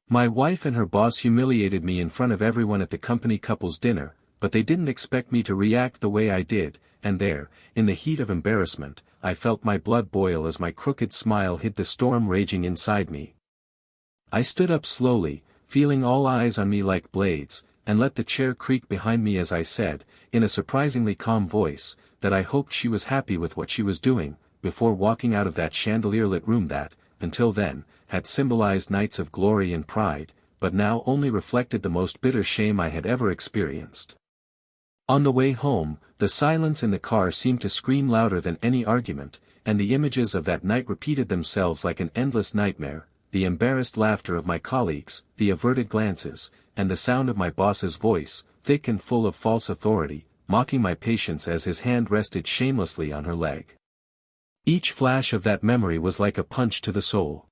My wife and her boss humiliated me in front of everyone at the company couples dinner, but they didn't expect me to react the way I did, and there, in the heat of embarrassment, I felt my blood boil as my crooked smile hid the storm raging inside me. I stood up slowly, feeling all eyes on me like blades, and let the chair creak behind me as I said, in a surprisingly calm voice, that I hoped she was happy with what she was doing, before walking out of that chandelier-lit room that, until then, had symbolized nights of glory and pride, but now only reflected the most bitter shame I had ever experienced. On the way home, the silence in the car seemed to scream louder than any argument, and the images of that night repeated themselves like an endless nightmare, the embarrassed laughter of my colleagues, the averted glances, and the sound of my boss's voice, thick and full of false authority, mocking my patience as his hand rested shamelessly on her leg. Each flash of that memory was like a punch to the soul.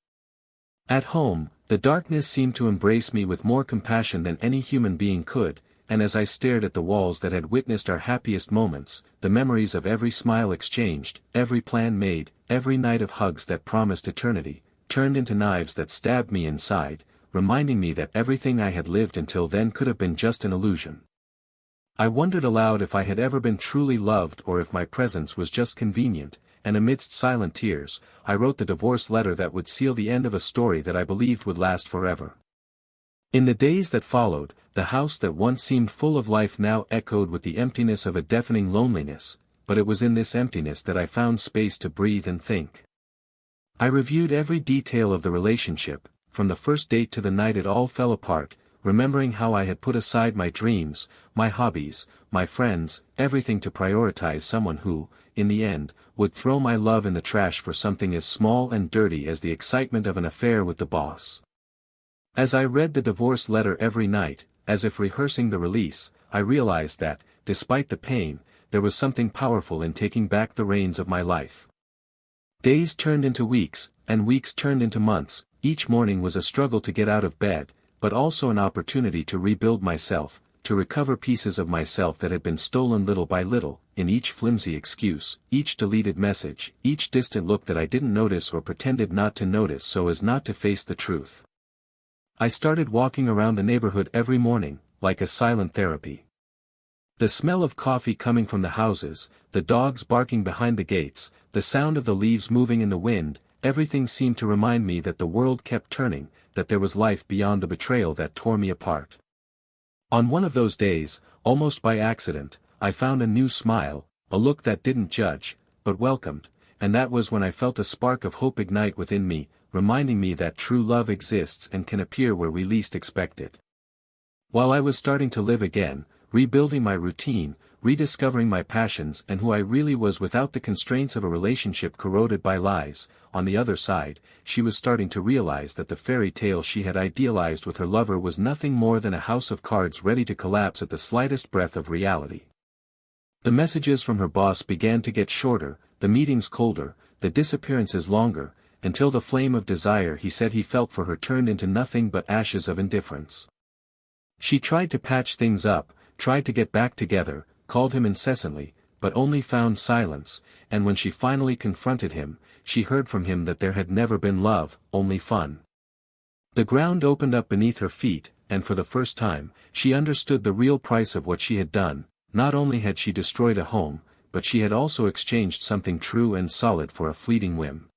At home, the darkness seemed to embrace me with more compassion than any human being could, and as I stared at the walls that had witnessed our happiest moments, the memories of every smile exchanged, every plan made, every night of hugs that promised eternity, turned into knives that stabbed me inside, reminding me that everything I had lived until then could have been just an illusion. I wondered aloud if I had ever been truly loved or if my presence was just convenient, and amidst silent tears, I wrote the divorce letter that would seal the end of a story that I believed would last forever. In the days that followed, the house that once seemed full of life now echoed with the emptiness of a deafening loneliness, but it was in this emptiness that I found space to breathe and think. I reviewed every detail of the relationship, from the first date to the night it all fell apart, remembering how I had put aside my dreams, my hobbies, my friends, everything to prioritize someone who, in the end, would throw my love in the trash for something as small and dirty as the excitement of an affair with the boss. As I read the divorce letter every night, as if rehearsing the release, I realized that, despite the pain, there was something powerful in taking back the reins of my life. Days turned into weeks, and weeks turned into months. Each morning was a struggle to get out of bed, but also an opportunity to rebuild myself, to recover pieces of myself that had been stolen little by little, in each flimsy excuse, each deleted message, each distant look that I didn't notice or pretended not to notice so as not to face the truth. I started walking around the neighborhood every morning, like a silent therapy. The smell of coffee coming from the houses, the dogs barking behind the gates, the sound of the leaves moving in the wind, everything seemed to remind me that the world kept turning, that there was life beyond the betrayal that tore me apart. On one of those days, almost by accident, I found a new smile, a look that didn't judge, but welcomed, and that was when I felt a spark of hope ignite within me, reminding me that true love exists and can appear where we least expect it. While I was starting to live again, rebuilding my routine, rediscovering my passions and who I really was without the constraints of a relationship corroded by lies, on the other side, she was starting to realize that the fairy tale she had idealized with her lover was nothing more than a house of cards ready to collapse at the slightest breath of reality. The messages from her boss began to get shorter, the meetings colder, the disappearances longer, until the flame of desire he said he felt for her turned into nothing but ashes of indifference. She tried to patch things up, tried to get back together, called him incessantly, but only found silence, and when she finally confronted him, she heard from him that there had never been love, only fun. The ground opened up beneath her feet, and for the first time, she understood the real price of what she had done. Not only had she destroyed a home, but she had also exchanged something true and solid for a fleeting whim.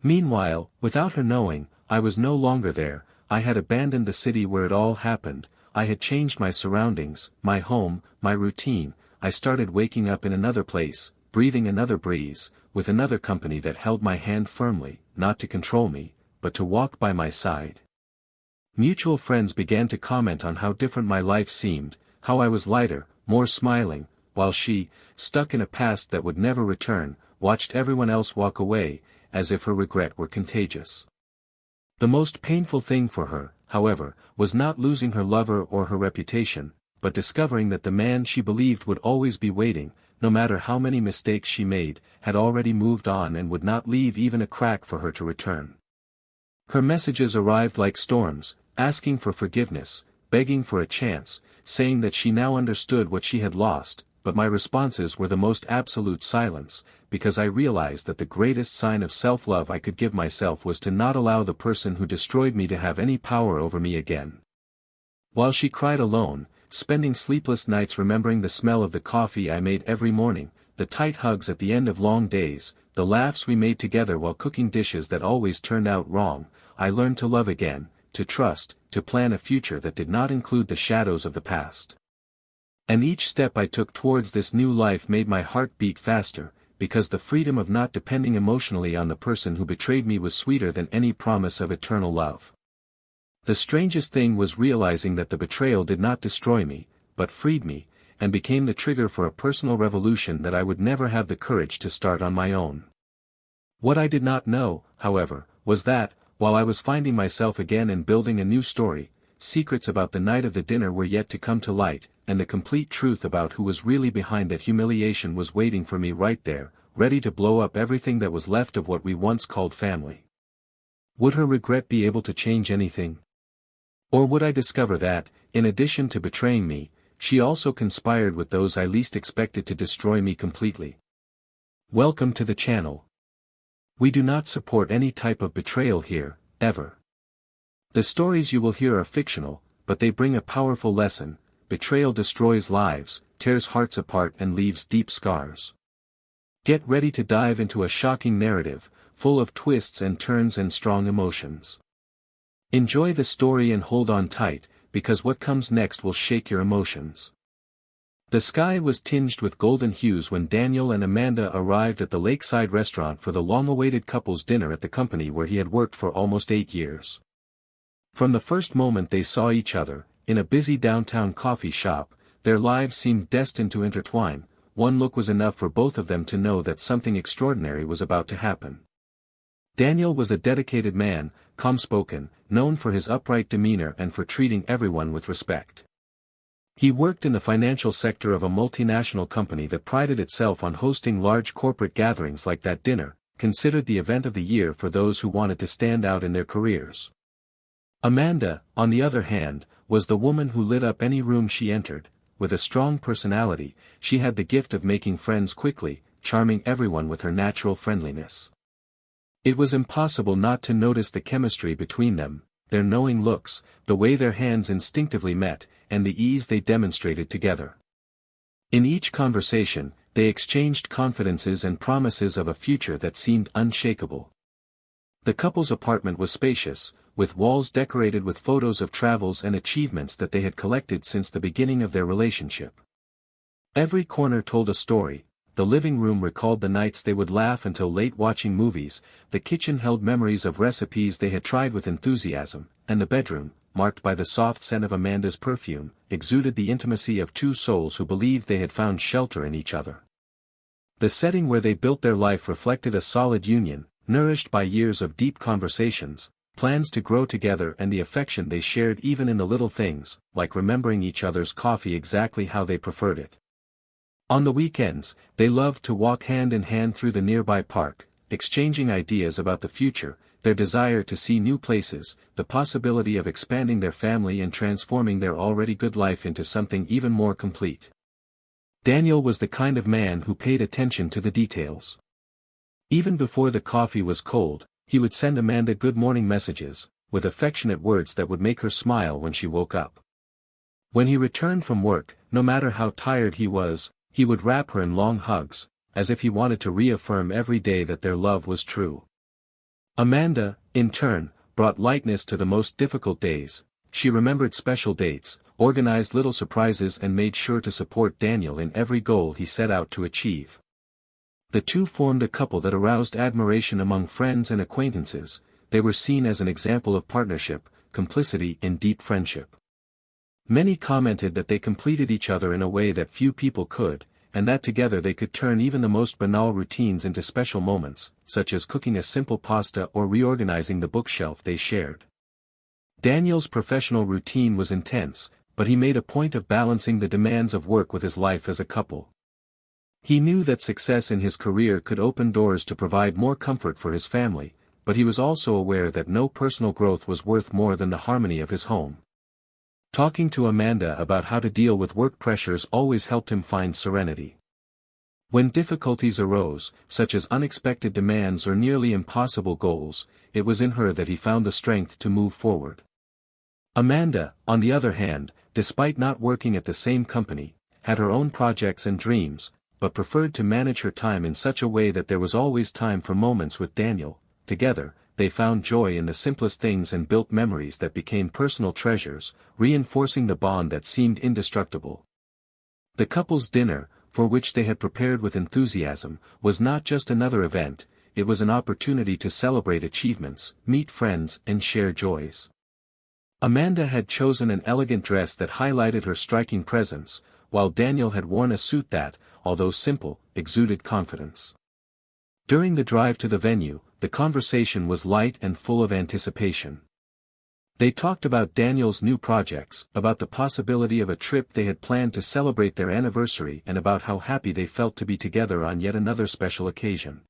Meanwhile, without her knowing, I was no longer there. I had abandoned the city where it all happened. I had changed my surroundings, my home, my routine. I started waking up in another place, breathing another breeze, with another company that held my hand firmly, not to control me, but to walk by my side. Mutual friends began to comment on how different my life seemed, how I was lighter, more smiling, while she, stuck in a past that would never return, watched everyone else walk away, as if her regret were contagious. The most painful thing for her, however, was not losing her lover or her reputation, but discovering that the man she believed would always be waiting, no matter how many mistakes she made, had already moved on and would not leave even a crack for her to return. Her messages arrived like storms, asking for forgiveness, begging for a chance, saying that she now understood what she had lost, but my responses were the most absolute silence, because I realized that the greatest sign of self-love I could give myself was to not allow the person who destroyed me to have any power over me again. While she cried alone, spending sleepless nights remembering the smell of the coffee I made every morning, the tight hugs at the end of long days, the laughs we made together while cooking dishes that always turned out wrong, I learned to love again, to trust, to plan a future that did not include the shadows of the past. And each step I took towards this new life made my heart beat faster, because the freedom of not depending emotionally on the person who betrayed me was sweeter than any promise of eternal love. The strangest thing was realizing that the betrayal did not destroy me, but freed me, and became the trigger for a personal revolution that I would never have the courage to start on my own. What I did not know, however, was that, while I was finding myself again and building a new story, secrets about the night of the dinner were yet to come to light, and the complete truth about who was really behind that humiliation was waiting for me right there, ready to blow up everything that was left of what we once called family. Would her regret be able to change anything? Or would I discover that, in addition to betraying me, she also conspired with those I least expected to destroy me completely? Welcome to the channel. We do not support any type of betrayal here, ever. The stories you will hear are fictional, but they bring a powerful lesson. Betrayal destroys lives, tears hearts apart and leaves deep scars. Get ready to dive into a shocking narrative, full of twists and turns and strong emotions. Enjoy the story and hold on tight, because what comes next will shake your emotions. The sky was tinged with golden hues when Daniel and Amanda arrived at the lakeside restaurant for the long-awaited couple's dinner at the company where he had worked for almost 8 years. From the first moment they saw each other, in a busy downtown coffee shop, their lives seemed destined to intertwine. One look was enough for both of them to know that something extraordinary was about to happen. Daniel was a dedicated man, calm-spoken, known for his upright demeanor and for treating everyone with respect. He worked in the financial sector of a multinational company that prided itself on hosting large corporate gatherings like that dinner, considered the event of the year for those who wanted to stand out in their careers. Amanda, on the other hand, was the woman who lit up any room she entered. With a strong personality, she had the gift of making friends quickly, charming everyone with her natural friendliness. It was impossible not to notice the chemistry between them, their knowing looks, the way their hands instinctively met, and the ease they demonstrated together. In each conversation, they exchanged confidences and promises of a future that seemed unshakable. The couple's apartment was spacious, with walls decorated with photos of travels and achievements that they had collected since the beginning of their relationship. Every corner told a story. The living room recalled the nights they would laugh until late watching movies, the kitchen held memories of recipes they had tried with enthusiasm, and the bedroom, marked by the soft scent of Amanda's perfume, exuded the intimacy of two souls who believed they had found shelter in each other. The setting where they built their life reflected a solid union, nourished by years of deep conversations, plans to grow together and the affection they shared even in the little things, like remembering each other's coffee exactly how they preferred it. On the weekends, they loved to walk hand in hand through the nearby park, exchanging ideas about the future, their desire to see new places, the possibility of expanding their family and transforming their already good life into something even more complete. Daniel was the kind of man who paid attention to the details. Even before the coffee was cold, he would send Amanda good morning messages, with affectionate words that would make her smile when she woke up. When he returned from work, no matter how tired he was, he would wrap her in long hugs, as if he wanted to reaffirm every day that their love was true. Amanda, in turn, brought lightness to the most difficult days. She remembered special dates, organized little surprises and made sure to support Daniel in every goal he set out to achieve. The two formed a couple that aroused admiration among friends and acquaintances. They were seen as an example of partnership, complicity and deep friendship. Many commented that they completed each other in a way that few people could, and that together they could turn even the most banal routines into special moments, such as cooking a simple pasta or reorganizing the bookshelf they shared. Daniel's professional routine was intense, but he made a point of balancing the demands of work with his life as a couple. He knew that success in his career could open doors to provide more comfort for his family, but he was also aware that no personal growth was worth more than the harmony of his home. Talking to Amanda about how to deal with work pressures always helped him find serenity. When difficulties arose, such as unexpected demands or nearly impossible goals, it was in her that he found the strength to move forward. Amanda, on the other hand, despite not working at the same company, had her own projects and dreams, but preferred to manage her time in such a way that there was always time for moments with Daniel. Together, they found joy in the simplest things and built memories that became personal treasures, reinforcing the bond that seemed indestructible. The couple's dinner, for which they had prepared with enthusiasm, was not just another event, it was an opportunity to celebrate achievements, meet friends, and share joys. Amanda had chosen an elegant dress that highlighted her striking presence, while Daniel had worn a suit that, although simple, exuded confidence. During the drive to the venue, the conversation was light and full of anticipation. They talked about Daniel's new projects, about the possibility of a trip they had planned to celebrate their anniversary, and about how happy they felt to be together on yet another special occasion.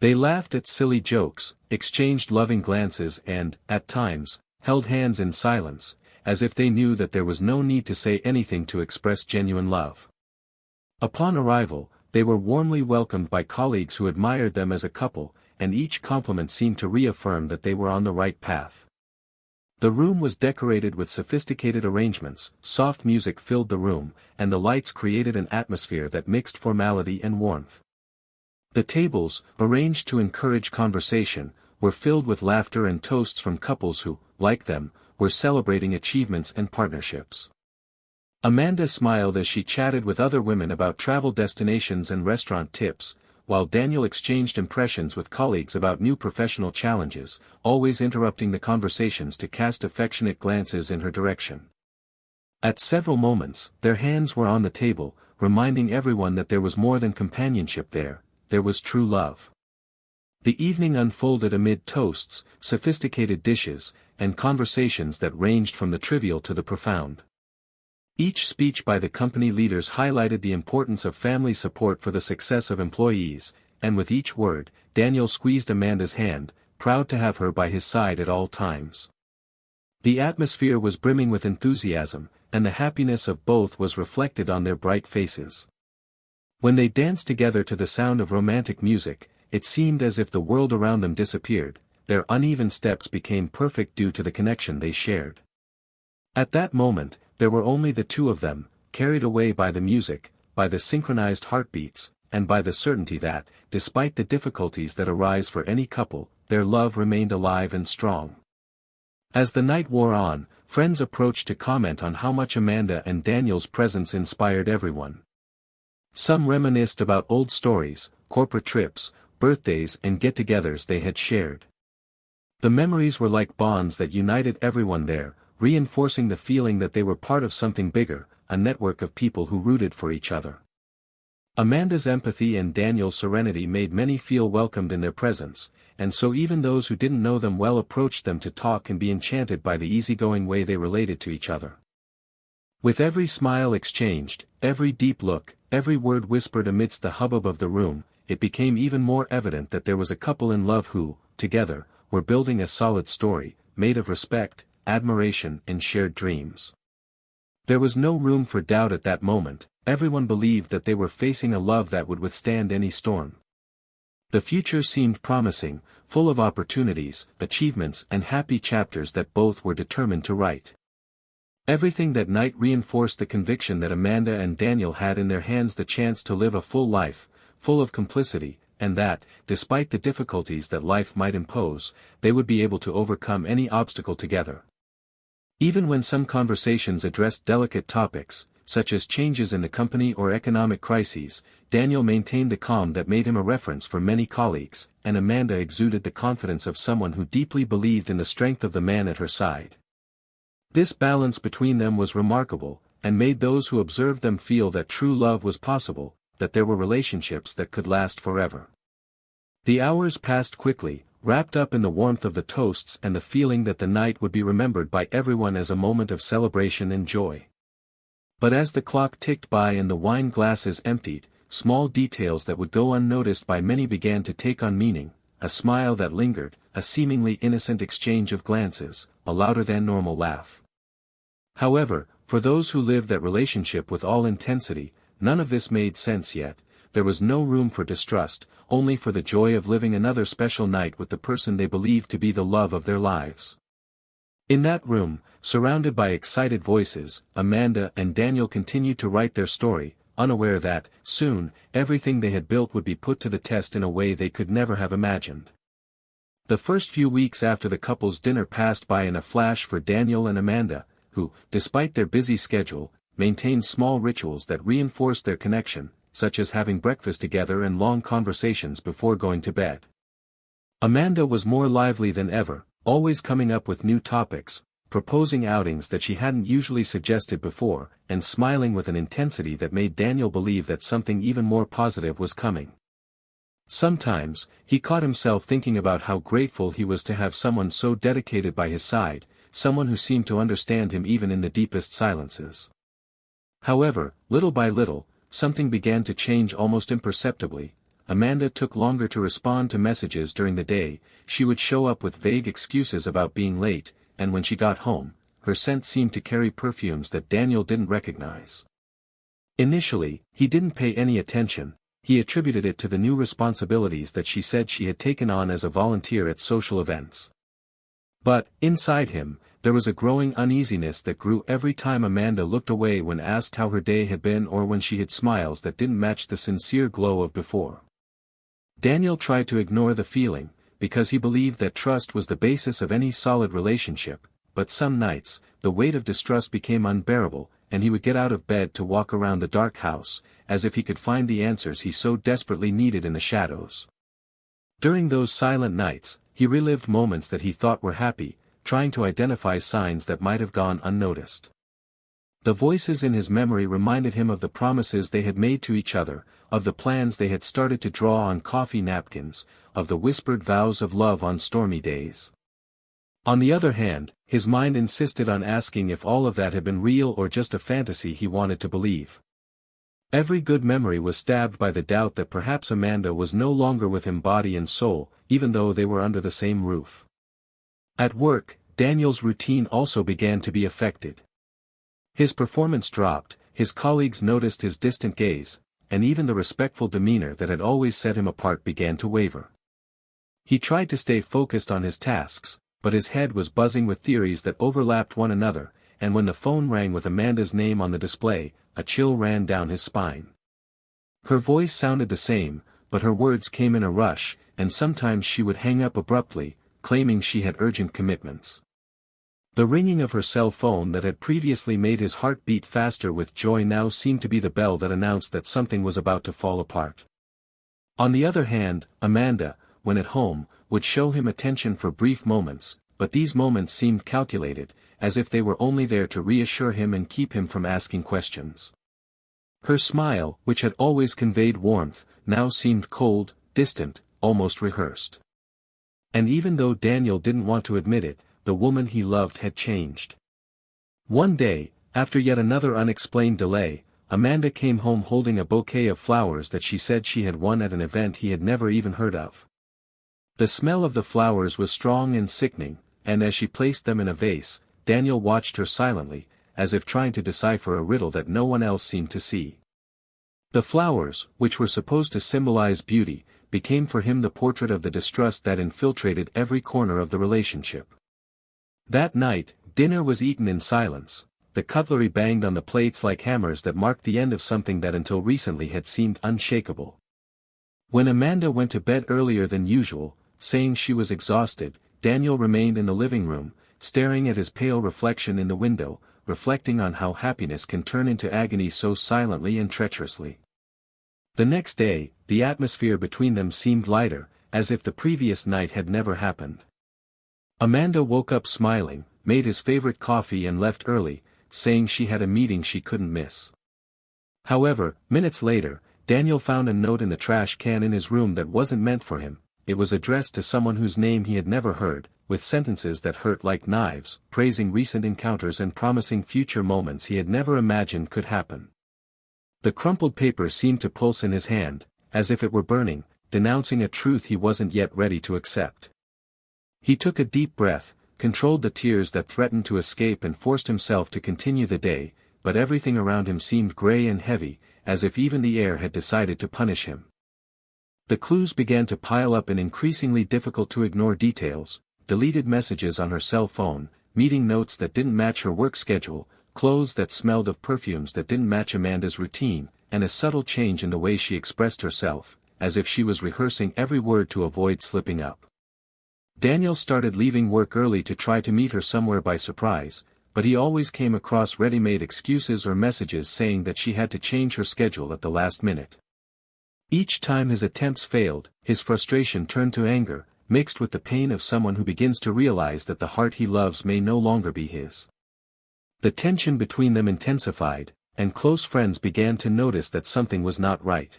They laughed at silly jokes, exchanged loving glances and, at times, held hands in silence, as if they knew that there was no need to say anything to express genuine love. Upon arrival, they were warmly welcomed by colleagues who admired them as a couple, and each compliment seemed to reaffirm that they were on the right path. The room was decorated with sophisticated arrangements, soft music filled the room, and the lights created an atmosphere that mixed formality and warmth. The tables, arranged to encourage conversation, were filled with laughter and toasts from couples who, like them, were celebrating achievements and partnerships. Amanda smiled as she chatted with other women about travel destinations and restaurant tips, while Daniel exchanged impressions with colleagues about new professional challenges, always interrupting the conversations to cast affectionate glances in her direction. At several moments, their hands were on the table, reminding everyone that there was more than companionship there was true love. The evening unfolded amid toasts, sophisticated dishes, and conversations that ranged from the trivial to the profound. Each speech by the company leaders highlighted the importance of family support for the success of employees, and with each word, Daniel squeezed Amanda's hand, proud to have her by his side at all times. The atmosphere was brimming with enthusiasm, and the happiness of both was reflected on their bright faces. When they danced together to the sound of romantic music, it seemed as if the world around them disappeared, their uneven steps became perfect due to the connection they shared. At that moment, there were only the two of them, carried away by the music, by the synchronized heartbeats, and by the certainty that, despite the difficulties that arise for any couple, their love remained alive and strong. As the night wore on, friends approached to comment on how much Amanda and Daniel's presence inspired everyone. Some reminisced about old stories, corporate trips, birthdays and get-togethers they had shared. The memories were like bonds that united everyone there, reinforcing the feeling that they were part of something bigger, a network of people who rooted for each other. Amanda's empathy and Daniel's serenity made many feel welcomed in their presence, and so even those who didn't know them well approached them to talk and be enchanted by the easygoing way they related to each other. With every smile exchanged, every deep look, every word whispered amidst the hubbub of the room, it became even more evident that there was a couple in love who, together, were building a solid story, made of respect, admiration and shared dreams. There was no room for doubt at that moment, everyone believed that they were facing a love that would withstand any storm. The future seemed promising, full of opportunities, achievements and happy chapters that both were determined to write. Everything that night reinforced the conviction that Amanda and Daniel had in their hands the chance to live a full life, full of complicity, and that, despite the difficulties that life might impose, they would be able to overcome any obstacle together. Even when some conversations addressed delicate topics, such as changes in the company or economic crises, Daniel maintained the calm that made him a reference for many colleagues, and Amanda exuded the confidence of someone who deeply believed in the strength of the man at her side. This balance between them was remarkable, and made those who observed them feel that true love was possible, that there were relationships that could last forever. The hours passed quickly, wrapped up in the warmth of the toasts and the feeling that the night would be remembered by everyone as a moment of celebration and joy. But as the clock ticked by and the wine glasses emptied, small details that would go unnoticed by many began to take on meaning, a smile that lingered, a seemingly innocent exchange of glances, a louder than normal laugh. However, for those who lived that relationship with all intensity, none of this made sense yet. There was no room for distrust, only for the joy of living another special night with the person they believed to be the love of their lives. In that room, surrounded by excited voices, Amanda and Daniel continued to write their story, unaware that, soon, everything they had built would be put to the test in a way they could never have imagined. The first few weeks after the couple's dinner passed by in a flash for Daniel and Amanda, who, despite their busy schedule, maintained small rituals that reinforced their connection, such as having breakfast together and long conversations before going to bed. Amanda was more lively than ever, always coming up with new topics, proposing outings that she hadn't usually suggested before, and smiling with an intensity that made Daniel believe that something even more positive was coming. Sometimes, he caught himself thinking about how grateful he was to have someone so dedicated by his side, someone who seemed to understand him even in the deepest silences. However, little by little, something began to change almost imperceptibly. Amanda took longer to respond to messages during the day, she would show up with vague excuses about being late, and when she got home, her scent seemed to carry perfumes that Daniel didn't recognize. Initially, he didn't pay any attention, he attributed it to the new responsibilities that she said she had taken on as a volunteer at social events. But, inside him, there was a growing uneasiness that grew every time Amanda looked away when asked how her day had been or when she had smiles that didn't match the sincere glow of before. Daniel tried to ignore the feeling, because he believed that trust was the basis of any solid relationship, but some nights, the weight of distrust became unbearable, and he would get out of bed to walk around the dark house, as if he could find the answers he so desperately needed in the shadows. During those silent nights, he relived moments that he thought were happy, trying to identify signs that might have gone unnoticed. The voices in his memory reminded him of the promises they had made to each other, of the plans they had started to draw on coffee napkins, of the whispered vows of love on stormy days. On the other hand, his mind insisted on asking if all of that had been real or just a fantasy he wanted to believe. Every good memory was stabbed by the doubt that perhaps Amanda was no longer with him body and soul, even though they were under the same roof. At work, Daniel's routine also began to be affected. His performance dropped, his colleagues noticed his distant gaze, and even the respectful demeanor that had always set him apart began to waver. He tried to stay focused on his tasks, but his head was buzzing with theories that overlapped one another, and when the phone rang with Amanda's name on the display, a chill ran down his spine. Her voice sounded the same, but her words came in a rush, and sometimes she would hang up abruptly, claiming she had urgent commitments. The ringing of her cell phone that had previously made his heart beat faster with joy now seemed to be the bell that announced that something was about to fall apart. On the other hand, Amanda, when at home, would show him attention for brief moments, but these moments seemed calculated, as if they were only there to reassure him and keep him from asking questions. Her smile, which had always conveyed warmth, now seemed cold, distant, almost rehearsed. And even though Daniel didn't want to admit it, the woman he loved had changed. One day, after yet another unexplained delay, Amanda came home holding a bouquet of flowers that she said she had won at an event he had never even heard of. The smell of the flowers was strong and sickening, and as she placed them in a vase, Daniel watched her silently, as if trying to decipher a riddle that no one else seemed to see. The flowers, which were supposed to symbolize beauty, became for him the portrait of the distrust that infiltrated every corner of the relationship. That night, dinner was eaten in silence, the cutlery banged on the plates like hammers that marked the end of something that until recently had seemed unshakable. When Amanda went to bed earlier than usual, saying she was exhausted, Daniel remained in the living room, staring at his pale reflection in the window, reflecting on how happiness can turn into agony so silently and treacherously. The next day, the atmosphere between them seemed lighter, as if the previous night had never happened. Amanda woke up smiling, made his favorite coffee and left early, saying she had a meeting she couldn't miss. However, minutes later, Daniel found a note in the trash can in his room that wasn't meant for him. It was addressed to someone whose name he had never heard, with sentences that hurt like knives, praising recent encounters and promising future moments he had never imagined could happen. The crumpled paper seemed to pulse in his hand, as if it were burning, denouncing a truth he wasn't yet ready to accept. He took a deep breath, controlled the tears that threatened to escape and forced himself to continue the day, but everything around him seemed gray and heavy, as if even the air had decided to punish him. The clues began to pile up in increasingly difficult-to-ignore details: deleted messages on her cell phone, meeting notes that didn't match her work schedule, clothes that smelled of perfumes that didn't match Amanda's routine, and a subtle change in the way she expressed herself, as if she was rehearsing every word to avoid slipping up. Daniel started leaving work early to try to meet her somewhere by surprise, but he always came across ready-made excuses or messages saying that she had to change her schedule at the last minute. Each time his attempts failed, his frustration turned to anger, mixed with the pain of someone who begins to realize that the heart he loves may no longer be his. The tension between them intensified, and close friends began to notice that something was not right.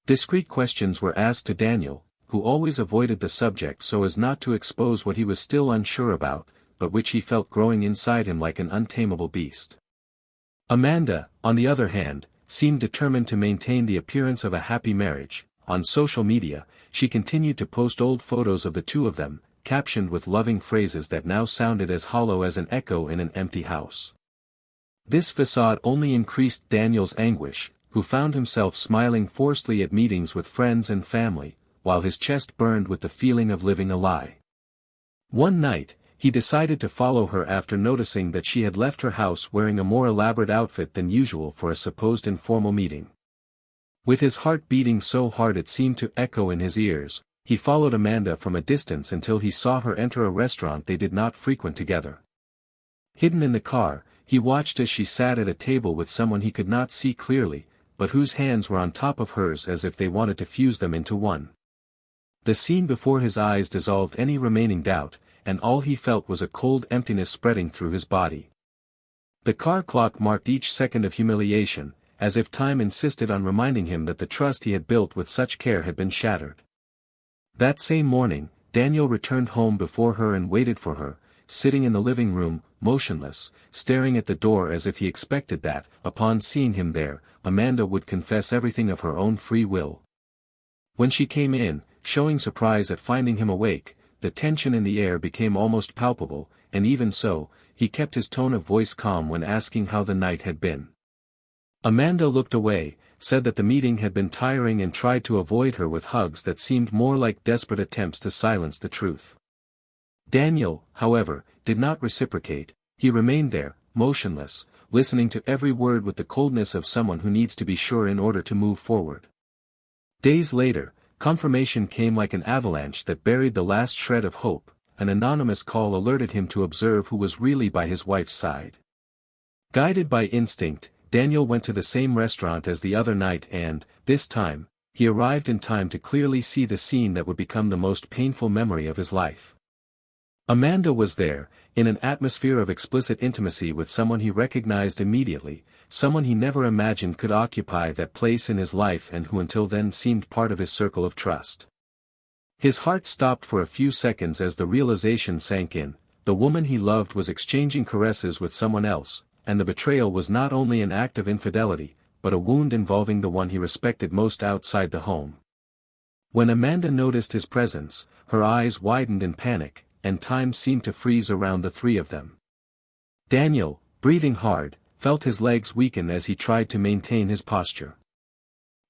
Discreet questions were asked to Daniel, who always avoided the subject so as not to expose what he was still unsure about, but which he felt growing inside him like an untamable beast. Amanda, on the other hand, seemed determined to maintain the appearance of a happy marriage. On social media, she continued to post old photos of the two of them, captioned with loving phrases that now sounded as hollow as an echo in an empty house. This facade only increased Daniel's anguish, who found himself smiling forcedly at meetings with friends and family, while his chest burned with the feeling of living a lie. One night, he decided to follow her after noticing that she had left her house wearing a more elaborate outfit than usual for a supposed informal meeting. With his heart beating so hard it seemed to echo in his ears, he followed Amanda from a distance until he saw her enter a restaurant they did not frequent together. Hidden in the car, he watched as she sat at a table with someone he could not see clearly, but whose hands were on top of hers as if they wanted to fuse them into one. The scene before his eyes dissolved any remaining doubt, and all he felt was a cold emptiness spreading through his body. The car clock marked each second of humiliation, as if time insisted on reminding him that the trust he had built with such care had been shattered. That same morning, Daniel returned home before her and waited for her, sitting in the living room, motionless, staring at the door as if he expected that, upon seeing him there, Amanda would confess everything of her own free will. When she came in, showing surprise at finding him awake, the tension in the air became almost palpable, and even so, he kept his tone of voice calm when asking how the night had been. Amanda looked away, said that the meeting had been tiring and tried to avoid her with hugs that seemed more like desperate attempts to silence the truth. Daniel, however, did not reciprocate. He remained there, motionless, listening to every word with the coldness of someone who needs to be sure in order to move forward. Days later, confirmation came like an avalanche that buried the last shred of hope. An anonymous call alerted him to observe who was really by his wife's side. Guided by instinct, Daniel went to the same restaurant as the other night and, this time, he arrived in time to clearly see the scene that would become the most painful memory of his life. Amanda was there, in an atmosphere of explicit intimacy with someone he recognized immediately, someone he never imagined could occupy that place in his life and who until then seemed part of his circle of trust. His heart stopped for a few seconds as the realization sank in: the woman he loved was exchanging caresses with someone else, and the betrayal was not only an act of infidelity, but a wound involving the one he respected most outside the home. When Amanda noticed his presence, her eyes widened in panic, and time seemed to freeze around the three of them. Daniel, breathing hard, felt his legs weaken as he tried to maintain his posture.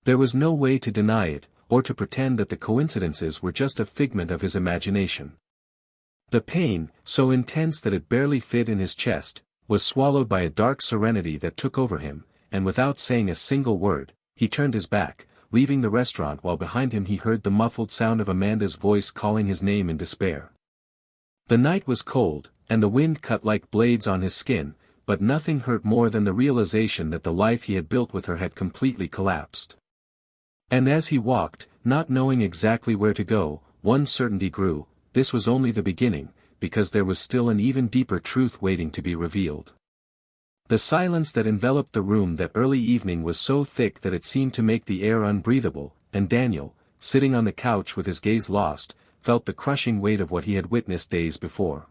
There was no way to deny it, or to pretend that the coincidences were just a figment of his imagination. The pain, so intense that it barely fit in his chest, was swallowed by a dark serenity that took over him, and without saying a single word, he turned his back, leaving the restaurant while behind him he heard the muffled sound of Amanda's voice calling his name in despair. The night was cold, and the wind cut like blades on his skin, but nothing hurt more than the realization that the life he had built with her had completely collapsed. And as he walked, not knowing exactly where to go, one certainty grew: this was only the beginning, because there was still an even deeper truth waiting to be revealed. The silence that enveloped the room that early evening was so thick that it seemed to make the air unbreathable, and Daniel, sitting on the couch with his gaze lost, felt the crushing weight of what he had witnessed days before.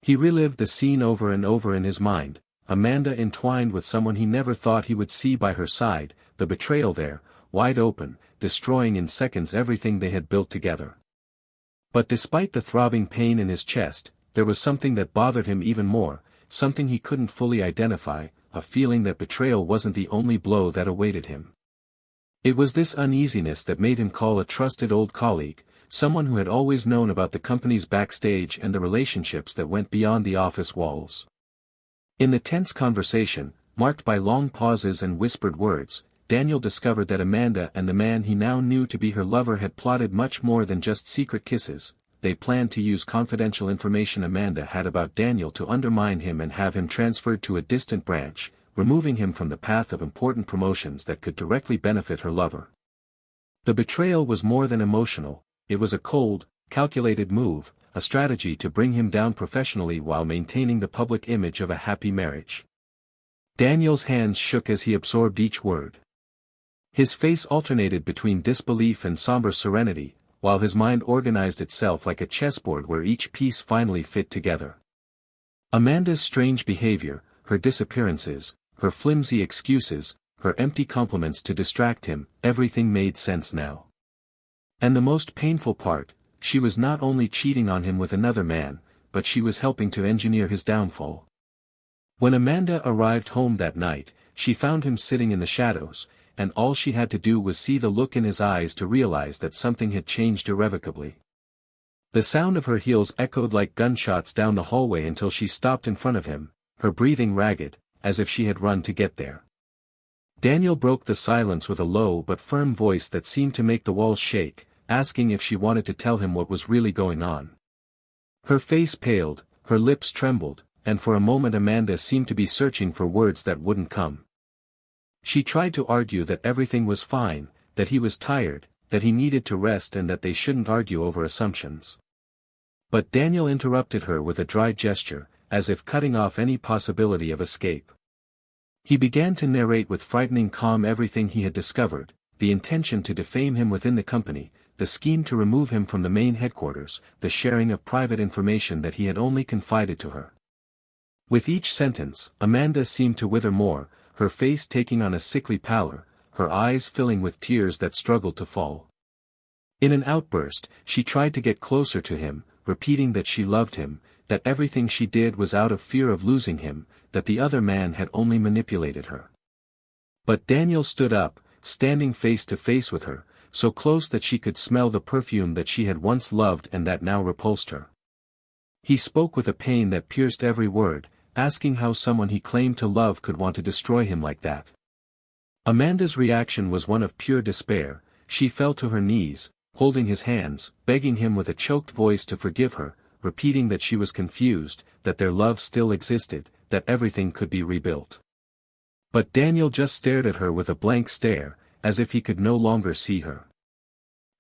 He relived the scene over and over in his mind: Amanda entwined with someone he never thought he would see by her side, the betrayal there, wide open, destroying in seconds everything they had built together. But despite the throbbing pain in his chest, there was something that bothered him even more, something he couldn't fully identify, a feeling that betrayal wasn't the only blow that awaited him. It was this uneasiness that made him call a trusted old colleague, someone who had always known about the company's backstage and the relationships that went beyond the office walls. In the tense conversation, marked by long pauses and whispered words, Daniel discovered that Amanda and the man he now knew to be her lover had plotted much more than just secret kisses. They planned to use confidential information Amanda had about Daniel to undermine him and have him transferred to a distant branch, removing him from the path of important promotions that could directly benefit her lover. The betrayal was more than emotional, it was a cold, calculated move, a strategy to bring him down professionally while maintaining the public image of a happy marriage. Daniel's hands shook as he absorbed each word. His face alternated between disbelief and somber serenity, while his mind organized itself like a chessboard where each piece finally fit together. Amanda's strange behavior, her disappearances, her flimsy excuses, her empty compliments to distract him, everything made sense now. And the most painful part, she was not only cheating on him with another man, but she was helping to engineer his downfall. When Amanda arrived home that night, she found him sitting in the shadows, and all she had to do was see the look in his eyes to realize that something had changed irrevocably. The sound of her heels echoed like gunshots down the hallway until she stopped in front of him, her breathing ragged, as if she had run to get there. Daniel broke the silence with a low but firm voice that seemed to make the walls shake, asking if she wanted to tell him what was really going on. Her face paled, her lips trembled, and for a moment Amanda seemed to be searching for words that wouldn't come. She tried to argue that everything was fine, that he was tired, that he needed to rest and that they shouldn't argue over assumptions. But Daniel interrupted her with a dry gesture, as if cutting off any possibility of escape. He began to narrate with frightening calm everything he had discovered, the intention to defame him within the company, the scheme to remove him from the main headquarters, the sharing of private information that he had only confided to her. With each sentence, Amanda seemed to wither more, her face taking on a sickly pallor, her eyes filling with tears that struggled to fall. In an outburst, she tried to get closer to him, repeating that she loved him, that everything she did was out of fear of losing him, that the other man had only manipulated her. But Daniel stood up, standing face to face with her, so close that she could smell the perfume that she had once loved and that now repulsed her. He spoke with a pain that pierced every word, asking how someone he claimed to love could want to destroy him like that. Amanda's reaction was one of pure despair. She fell to her knees, holding his hands, begging him with a choked voice to forgive her, repeating that she was confused, that their love still existed, that everything could be rebuilt. But Daniel just stared at her with a blank stare, as if he could no longer see her.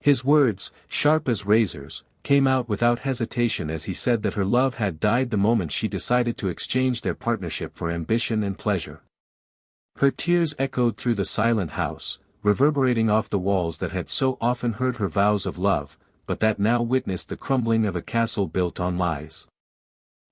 His words, sharp as razors, came out without hesitation as he said that her love had died the moment she decided to exchange their partnership for ambition and pleasure. Her tears echoed through the silent house, reverberating off the walls that had so often heard her vows of love, but that now witnessed the crumbling of a castle built on lies.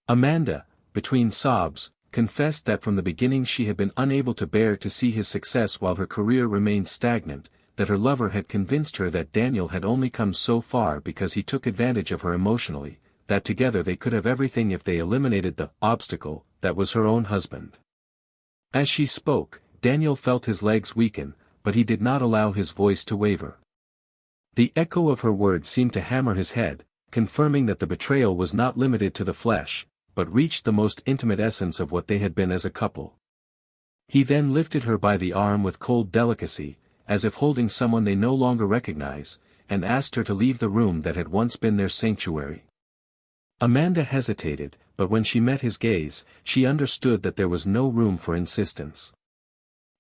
Amanda, between sobs, confessed that from the beginning she had been unable to bear to see his success while her career remained stagnant, that her lover had convinced her that Daniel had only come so far because he took advantage of her emotionally, that together they could have everything if they eliminated the obstacle that was her own husband. As she spoke, Daniel felt his legs weaken, but he did not allow his voice to waver. The echo of her words seemed to hammer his head, confirming that the betrayal was not limited to the flesh, but reached the most intimate essence of what they had been as a couple. He then lifted her by the arm with cold delicacy, as if holding someone they no longer recognize, and asked her to leave the room that had once been their sanctuary. Amanda hesitated, but when she met his gaze, she understood that there was no room for insistence.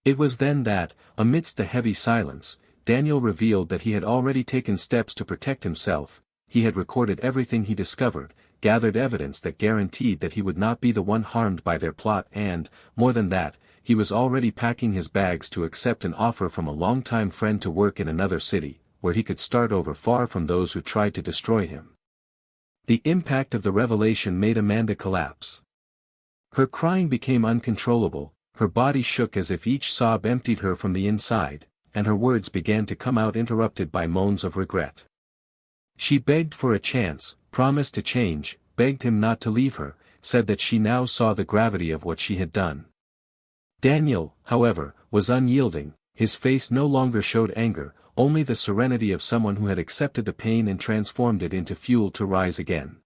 It was then that, amidst the heavy silence, Daniel revealed that he had already taken steps to protect himself. He had recorded everything he discovered, gathered evidence that guaranteed that he would not be the one harmed by their plot and, more than that, he was already packing his bags to accept an offer from a longtime friend to work in another city, where he could start over far from those who tried to destroy him. The impact of the revelation made Amanda collapse. Her crying became uncontrollable, her body shook as if each sob emptied her from the inside, and her words began to come out interrupted by moans of regret. She begged for a chance, promised to change, begged him not to leave her, said that she now saw the gravity of what she had done. Daniel, however, was unyielding. His face no longer showed anger, only the serenity of someone who had accepted the pain and transformed it into fuel to rise again.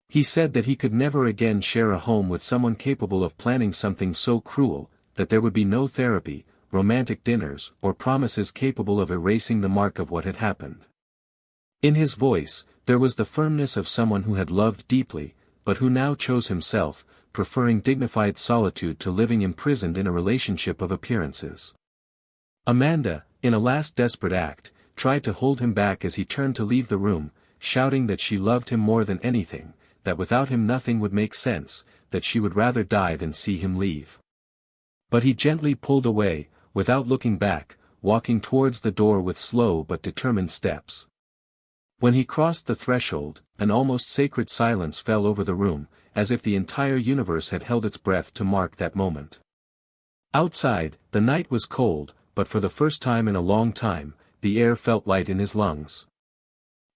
He said that he could never again share a home with someone capable of planning something so cruel, that there would be no therapy, romantic dinners, or promises capable of erasing the mark of what had happened. In his voice, there was the firmness of someone who had loved deeply, but who now chose himself, preferring dignified solitude to living imprisoned in a relationship of appearances. Amanda, in a last desperate act, tried to hold him back as he turned to leave the room, shouting that she loved him more than anything, that without him nothing would make sense, that she would rather die than see him leave. But he gently pulled away, without looking back, walking towards the door with slow but determined steps. When he crossed the threshold, an almost sacred silence fell over the room, as if the entire universe had held its breath to mark that moment. Outside, the night was cold, but for the first time in a long time, the air felt light in his lungs.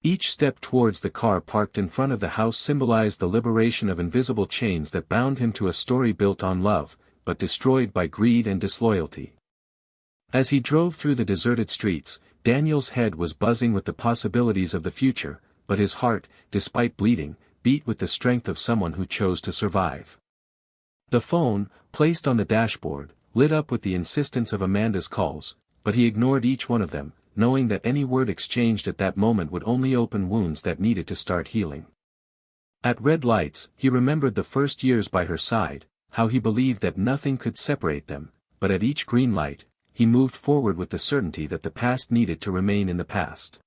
Each step towards the car parked in front of the house symbolized the liberation of invisible chains that bound him to a story built on love, but destroyed by greed and disloyalty. As he drove through the deserted streets, Daniel's head was buzzing with the possibilities of the future, but his heart, despite bleeding, beat with the strength of someone who chose to survive. The phone, placed on the dashboard, lit up with the insistence of Amanda's calls, but he ignored each one of them, knowing that any word exchanged at that moment would only open wounds that needed to start healing. At red lights, he remembered the first years by her side, how he believed that nothing could separate them, but at each green light, he moved forward with the certainty that the past needed to remain in the past.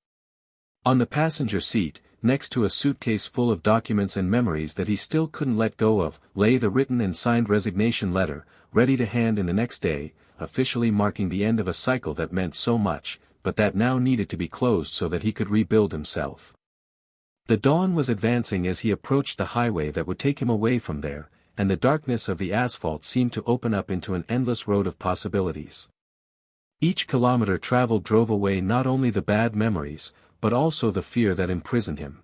On the passenger seat, next to a suitcase full of documents and memories that he still couldn't let go of, lay the written and signed resignation letter, ready to hand in the next day, officially marking the end of a cycle that meant so much, but that now needed to be closed so that he could rebuild himself. The dawn was advancing as he approached the highway that would take him away from there, and the darkness of the asphalt seemed to open up into an endless road of possibilities. Each kilometer traveled drove away not only the bad memories, but also the fear that imprisoned him.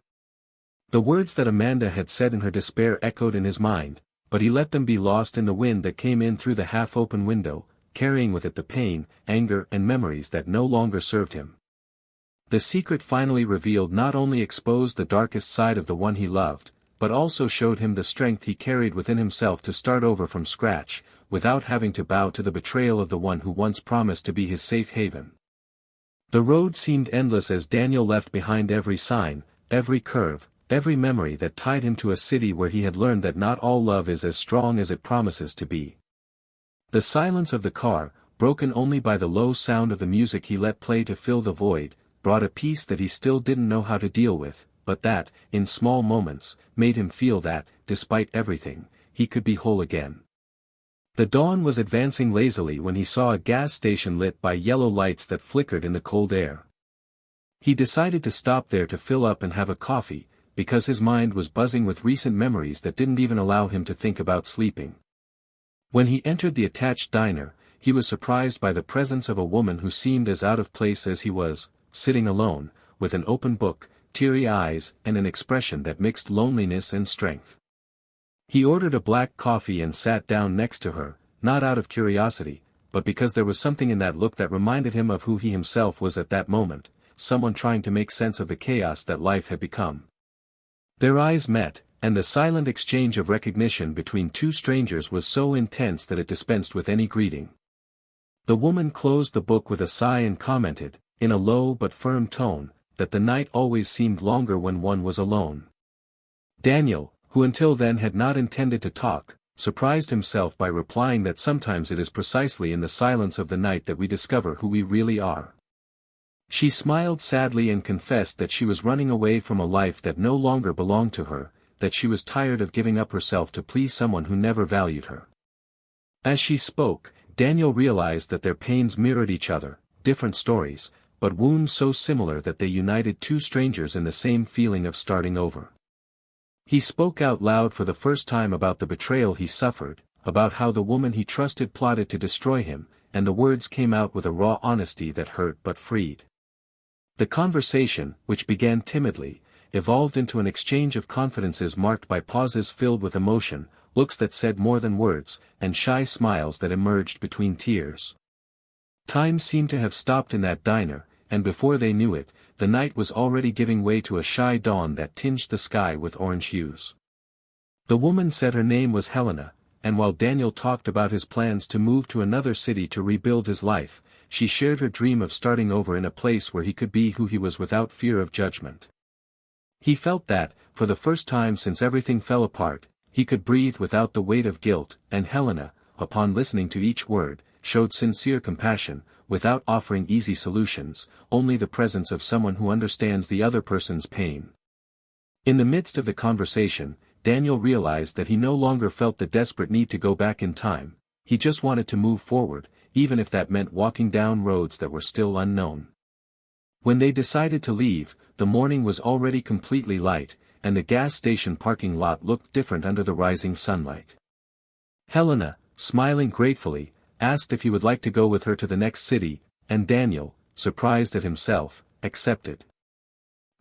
The words that Amanda had said in her despair echoed in his mind, but he let them be lost in the wind that came in through the half-open window, carrying with it the pain, anger and memories that no longer served him. The secret finally revealed not only exposed the darkest side of the one he loved, but also showed him the strength he carried within himself to start over from scratch, without having to bow to the betrayal of the one who once promised to be his safe haven. The road seemed endless as Daniel left behind every sign, every curve, every memory that tied him to a city where he had learned that not all love is as strong as it promises to be. The silence of the car, broken only by the low sound of the music he let play to fill the void, brought a peace that he still didn't know how to deal with, but that, in small moments, made him feel that, despite everything, he could be whole again. The dawn was advancing lazily when he saw a gas station lit by yellow lights that flickered in the cold air. He decided to stop there to fill up and have a coffee, because his mind was buzzing with recent memories that didn't even allow him to think about sleeping. When he entered the attached diner, he was surprised by the presence of a woman who seemed as out of place as he was, sitting alone, with an open book, teary eyes and an expression that mixed loneliness and strength. He ordered a black coffee and sat down next to her, not out of curiosity, but because there was something in that look that reminded him of who he himself was at that moment, someone trying to make sense of the chaos that life had become. Their eyes met, and the silent exchange of recognition between two strangers was so intense that it dispensed with any greeting. The woman closed the book with a sigh and commented, in a low but firm tone, that the night always seemed longer when one was alone. Daniel, who until then had not intended to talk, surprised himself by replying that sometimes it is precisely in the silence of the night that we discover who we really are. She smiled sadly and confessed that she was running away from a life that no longer belonged to her, that she was tired of giving up herself to please someone who never valued her. As she spoke, Daniel realized that their pains mirrored each other, different stories, but wounds so similar that they united two strangers in the same feeling of starting over. He spoke out loud for the first time about the betrayal he suffered, about how the woman he trusted plotted to destroy him, and the words came out with a raw honesty that hurt but freed. The conversation, which began timidly, evolved into an exchange of confidences marked by pauses filled with emotion, looks that said more than words, and shy smiles that emerged between tears. Time seemed to have stopped in that diner, and before they knew it, the night was already giving way to a shy dawn that tinged the sky with orange hues. The woman said her name was Helena, and while Daniel talked about his plans to move to another city to rebuild his life, she shared her dream of starting over in a place where he could be who he was without fear of judgment. He felt that, for the first time since everything fell apart, he could breathe without the weight of guilt, and Helena, upon listening to each word, showed sincere compassion, without offering easy solutions, only the presence of someone who understands the other person's pain. In the midst of the conversation, Daniel realized that he no longer felt the desperate need to go back in time, he just wanted to move forward, even if that meant walking down roads that were still unknown. When they decided to leave, the morning was already completely light, and the gas station parking lot looked different under the rising sunlight. Helena, smiling gratefully, asked if he would like to go with her to the next city, and Daniel, surprised at himself, accepted.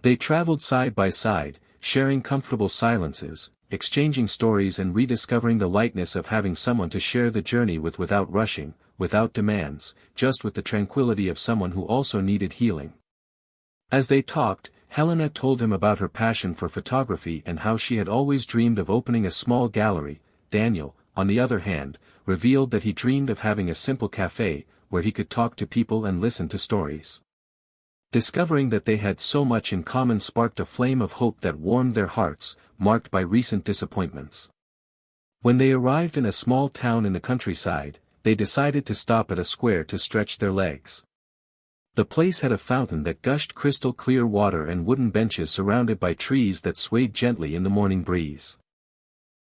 They traveled side by side, sharing comfortable silences, exchanging stories and rediscovering the lightness of having someone to share the journey with without rushing, without demands, just with the tranquility of someone who also needed healing. As they talked, Helena told him about her passion for photography and how she had always dreamed of opening a small gallery. Daniel, on the other hand, revealed that he dreamed of having a simple cafe, where he could talk to people and listen to stories. Discovering that they had so much in common sparked a flame of hope that warmed their hearts, marked by recent disappointments. When they arrived in a small town in the countryside, they decided to stop at a square to stretch their legs. The place had a fountain that gushed crystal clear water and wooden benches surrounded by trees that swayed gently in the morning breeze.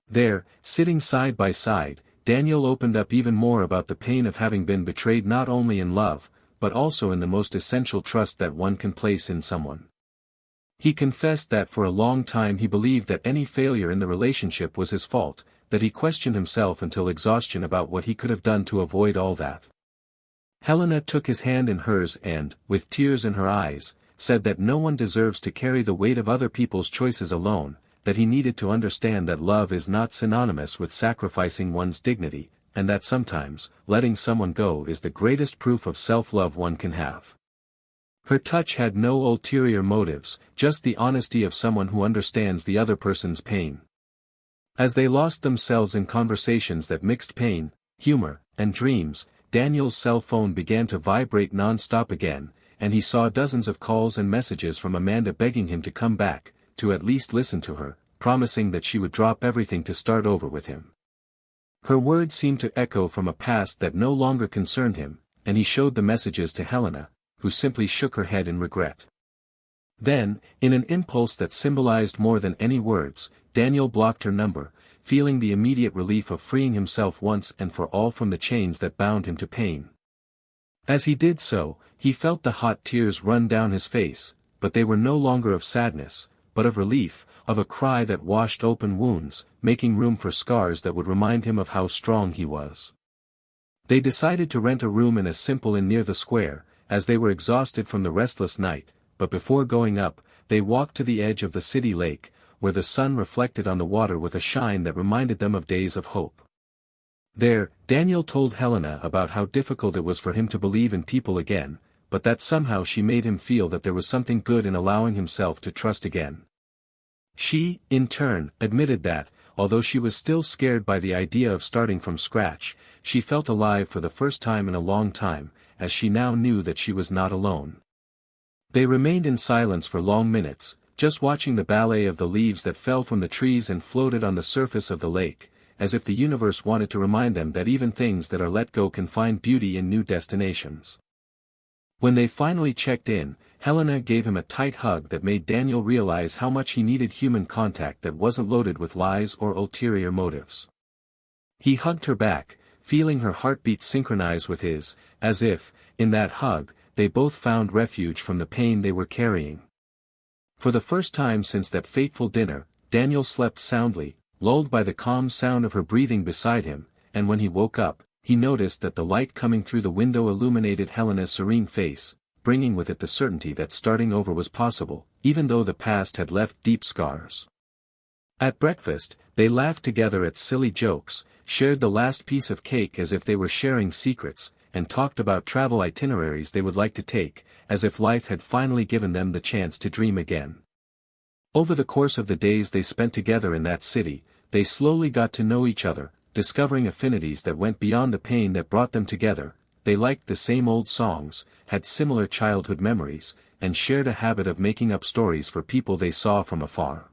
There, sitting side by side, Daniel opened up even more about the pain of having been betrayed not only in love, but also in the most essential trust that one can place in someone. He confessed that for a long time he believed that any failure in the relationship was his fault, that he questioned himself until exhaustion about what he could have done to avoid all that. Helena took his hand in hers and, with tears in her eyes, said that no one deserves to carry the weight of other people's choices alone, that he needed to understand that love is not synonymous with sacrificing one's dignity, and that sometimes, letting someone go is the greatest proof of self-love one can have. Her touch had no ulterior motives, just the honesty of someone who understands the other person's pain. As they lost themselves in conversations that mixed pain, humor, and dreams, Daniel's cell phone began to vibrate non-stop again, and he saw dozens of calls and messages from Amanda begging him to come back, to at least listen to her, promising that she would drop everything to start over with him. Her words seemed to echo from a past that no longer concerned him, and he showed the messages to Helena, who simply shook her head in regret. Then, in an impulse that symbolized more than any words, Daniel blocked her number, feeling the immediate relief of freeing himself once and for all from the chains that bound him to pain. As he did so, he felt the hot tears run down his face, but they were no longer of sadness, but of relief, of a cry that washed open wounds, making room for scars that would remind him of how strong he was. They decided to rent a room in a simple inn near the square, as they were exhausted from the restless night, but before going up, they walked to the edge of the city lake, where the sun reflected on the water with a shine that reminded them of days of hope. There, Daniel told Helena about how difficult it was for him to believe in people again, but that somehow she made him feel that there was something good in allowing himself to trust again. She, in turn, admitted that, although she was still scared by the idea of starting from scratch, she felt alive for the first time in a long time, as she now knew that she was not alone. They remained in silence for long minutes, just watching the ballet of the leaves that fell from the trees and floated on the surface of the lake, as if the universe wanted to remind them that even things that are let go can find beauty in new destinations. When they finally checked in, Helena gave him a tight hug that made Daniel realize how much he needed human contact that wasn't loaded with lies or ulterior motives. He hugged her back, feeling her heartbeat synchronize with his, as if, in that hug, they both found refuge from the pain they were carrying. For the first time since that fateful dinner, Daniel slept soundly, lulled by the calm sound of her breathing beside him, and when he woke up, he noticed that the light coming through the window illuminated Helena's serene face, bringing with it the certainty that starting over was possible, even though the past had left deep scars. At breakfast, they laughed together at silly jokes, shared the last piece of cake as if they were sharing secrets, and talked about travel itineraries they would like to take, as if life had finally given them the chance to dream again. Over the course of the days they spent together in that city, they slowly got to know each other, discovering affinities that went beyond the pain that brought them together. They liked the same old songs, had similar childhood memories, and shared a habit of making up stories for people they saw from afar.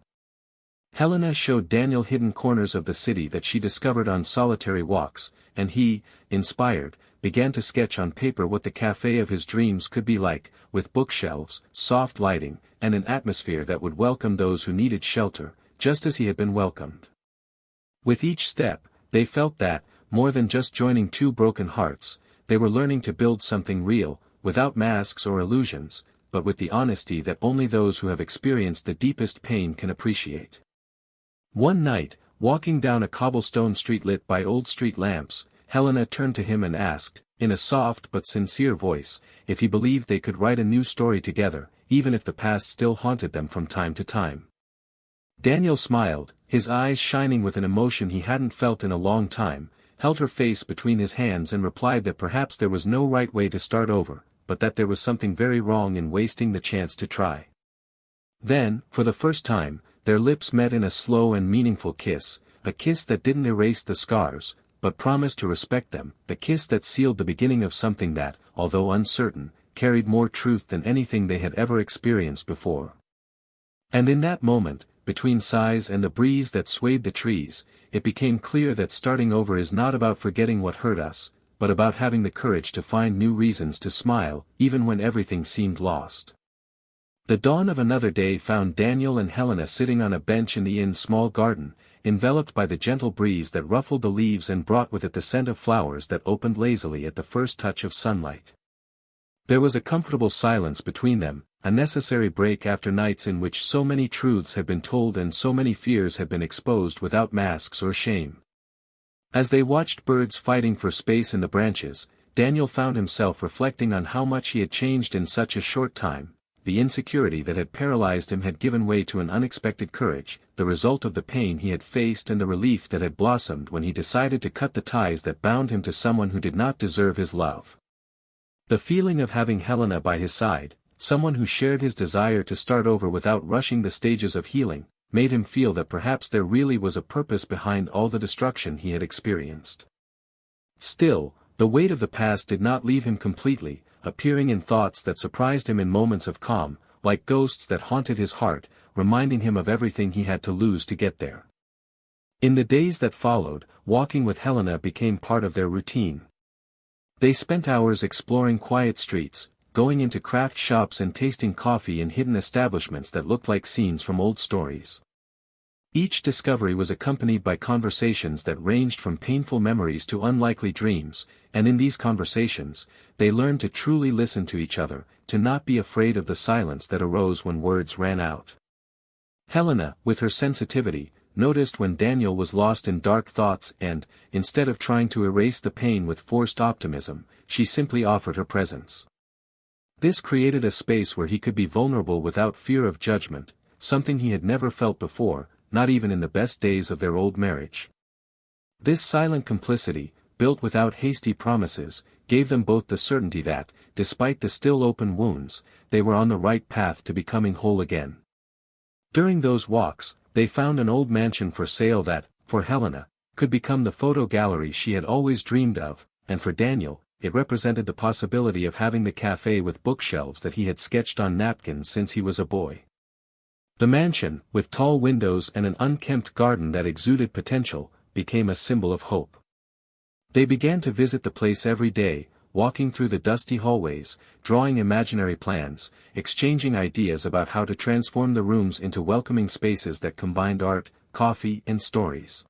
Helena showed Daniel hidden corners of the city that she discovered on solitary walks, and he, inspired, began to sketch on paper what the cafe of his dreams could be like, with bookshelves, soft lighting, and an atmosphere that would welcome those who needed shelter, just as he had been welcomed. With each step, they felt that, more than just joining two broken hearts, they were learning to build something real, without masks or illusions, but with the honesty that only those who have experienced the deepest pain can appreciate. One night, walking down a cobblestone street lit by old street lamps, Helena turned to him and asked, in a soft but sincere voice, if he believed they could write a new story together, even if the past still haunted them from time to time. Daniel smiled, his eyes shining with an emotion he hadn't felt in a long time, held her face between his hands and replied that perhaps there was no right way to start over, but that there was something very wrong in wasting the chance to try. Then, for the first time, their lips met in a slow and meaningful kiss, a kiss that didn't erase the scars, but promised to respect them, a kiss that sealed the beginning of something that, although uncertain, carried more truth than anything they had ever experienced before. And in that moment, between sighs and the breeze that swayed the trees, it became clear that starting over is not about forgetting what hurt us, but about having the courage to find new reasons to smile, even when everything seemed lost. The dawn of another day found Daniel and Helena sitting on a bench in the inn's small garden, enveloped by the gentle breeze that ruffled the leaves and brought with it the scent of flowers that opened lazily at the first touch of sunlight. There was a comfortable silence between them, a necessary break after nights in which so many truths had been told and so many fears had been exposed without masks or shame. As they watched birds fighting for space in the branches, Daniel found himself reflecting on how much he had changed in such a short time. The insecurity that had paralyzed him had given way to an unexpected courage, the result of the pain he had faced and the relief that had blossomed when he decided to cut the ties that bound him to someone who did not deserve his love. The feeling of having Helena by his side, someone who shared his desire to start over without rushing the stages of healing, made him feel that perhaps there really was a purpose behind all the destruction he had experienced. Still, the weight of the past did not leave him completely, appearing in thoughts that surprised him in moments of calm, like ghosts that haunted his heart, reminding him of everything he had to lose to get there. In the days that followed, walking with Helena became part of their routine. They spent hours exploring quiet streets, going into craft shops and tasting coffee in hidden establishments that looked like scenes from old stories. Each discovery was accompanied by conversations that ranged from painful memories to unlikely dreams, and in these conversations, they learned to truly listen to each other, to not be afraid of the silence that arose when words ran out. Helena, with her sensitivity, noticed when Daniel was lost in dark thoughts and, instead of trying to erase the pain with forced optimism, she simply offered her presence. This created a space where he could be vulnerable without fear of judgment, something he had never felt before, not even in the best days of their old marriage. This silent complicity, built without hasty promises, gave them both the certainty that, despite the still open wounds, they were on the right path to becoming whole again. During those walks, they found an old mansion for sale that, for Helena, could become the photo gallery she had always dreamed of, and for Daniel, it represented the possibility of having the cafe with bookshelves that he had sketched on napkins since he was a boy. The mansion, with tall windows and an unkempt garden that exuded potential, became a symbol of hope. They began to visit the place every day, walking through the dusty hallways, drawing imaginary plans, exchanging ideas about how to transform the rooms into welcoming spaces that combined art, coffee, and stories.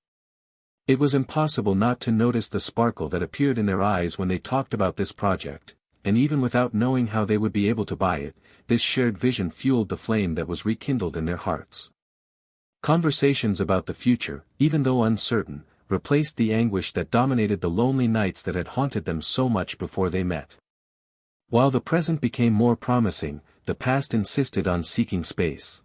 It was impossible not to notice the sparkle that appeared in their eyes when they talked about this project, and even without knowing how they would be able to buy it, this shared vision fueled the flame that was rekindled in their hearts. Conversations about the future, even though uncertain, replaced the anguish that dominated the lonely nights that had haunted them so much before they met. While the present became more promising, the past insisted on seeking space.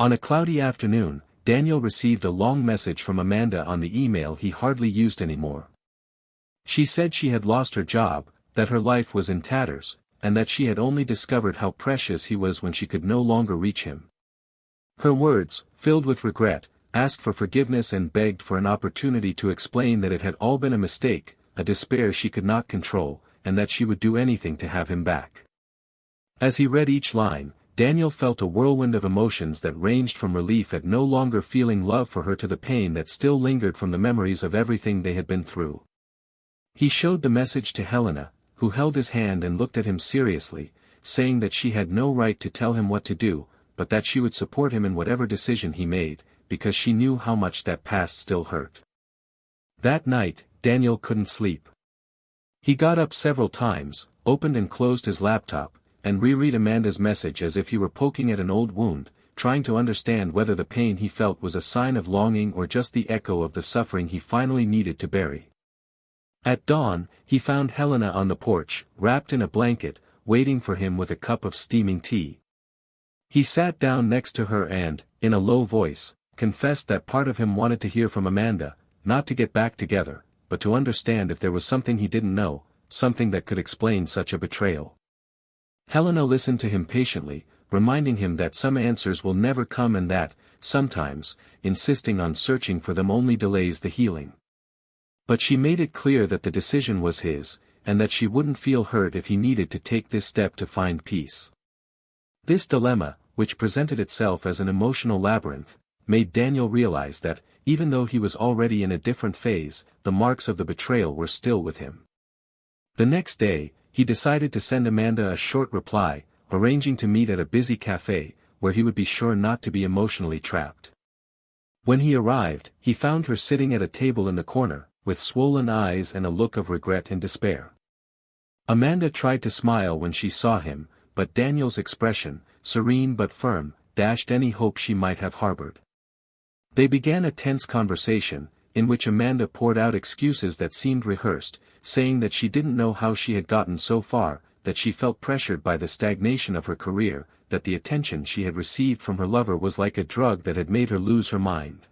On a cloudy afternoon, Daniel received a long message from Amanda on the email he hardly used anymore. She said she had lost her job, that her life was in tatters, and that she had only discovered how precious he was when she could no longer reach him. Her words, filled with regret, asked for forgiveness and begged for an opportunity to explain that it had all been a mistake, a despair she could not control, and that she would do anything to have him back. As he read each line, Daniel felt a whirlwind of emotions that ranged from relief at no longer feeling love for her to the pain that still lingered from the memories of everything they had been through. He showed the message to Helena, who held his hand and looked at him seriously, saying that she had no right to tell him what to do, but that she would support him in whatever decision he made, because she knew how much that past still hurt. That night, Daniel couldn't sleep. He got up several times, opened and closed his laptop, and reread Amanda's message as if he were poking at an old wound, trying to understand whether the pain he felt was a sign of longing or just the echo of the suffering he finally needed to bury. At dawn, he found Helena on the porch, wrapped in a blanket, waiting for him with a cup of steaming tea. He sat down next to her and, in a low voice, confessed that part of him wanted to hear from Amanda, not to get back together, but to understand if there was something he didn't know, something that could explain such a betrayal. Helena listened to him patiently, reminding him that some answers will never come and that, sometimes, insisting on searching for them only delays the healing. But she made it clear that the decision was his, and that she wouldn't feel hurt if he needed to take this step to find peace. This dilemma, which presented itself as an emotional labyrinth, made Daniel realize that, even though he was already in a different phase, the marks of the betrayal were still with him. The next day, he decided to send Amanda a short reply, arranging to meet at a busy cafe, where he would be sure not to be emotionally trapped. When he arrived, he found her sitting at a table in the corner, with swollen eyes and a look of regret and despair. Amanda tried to smile when she saw him, but Daniel's expression, serene but firm, dashed any hope she might have harbored. They began a tense conversation, in which Amanda poured out excuses that seemed rehearsed, saying that she didn't know how she had gotten so far, that she felt pressured by the stagnation of her career, that the attention she had received from her lover was like a drug that had made her lose her mind.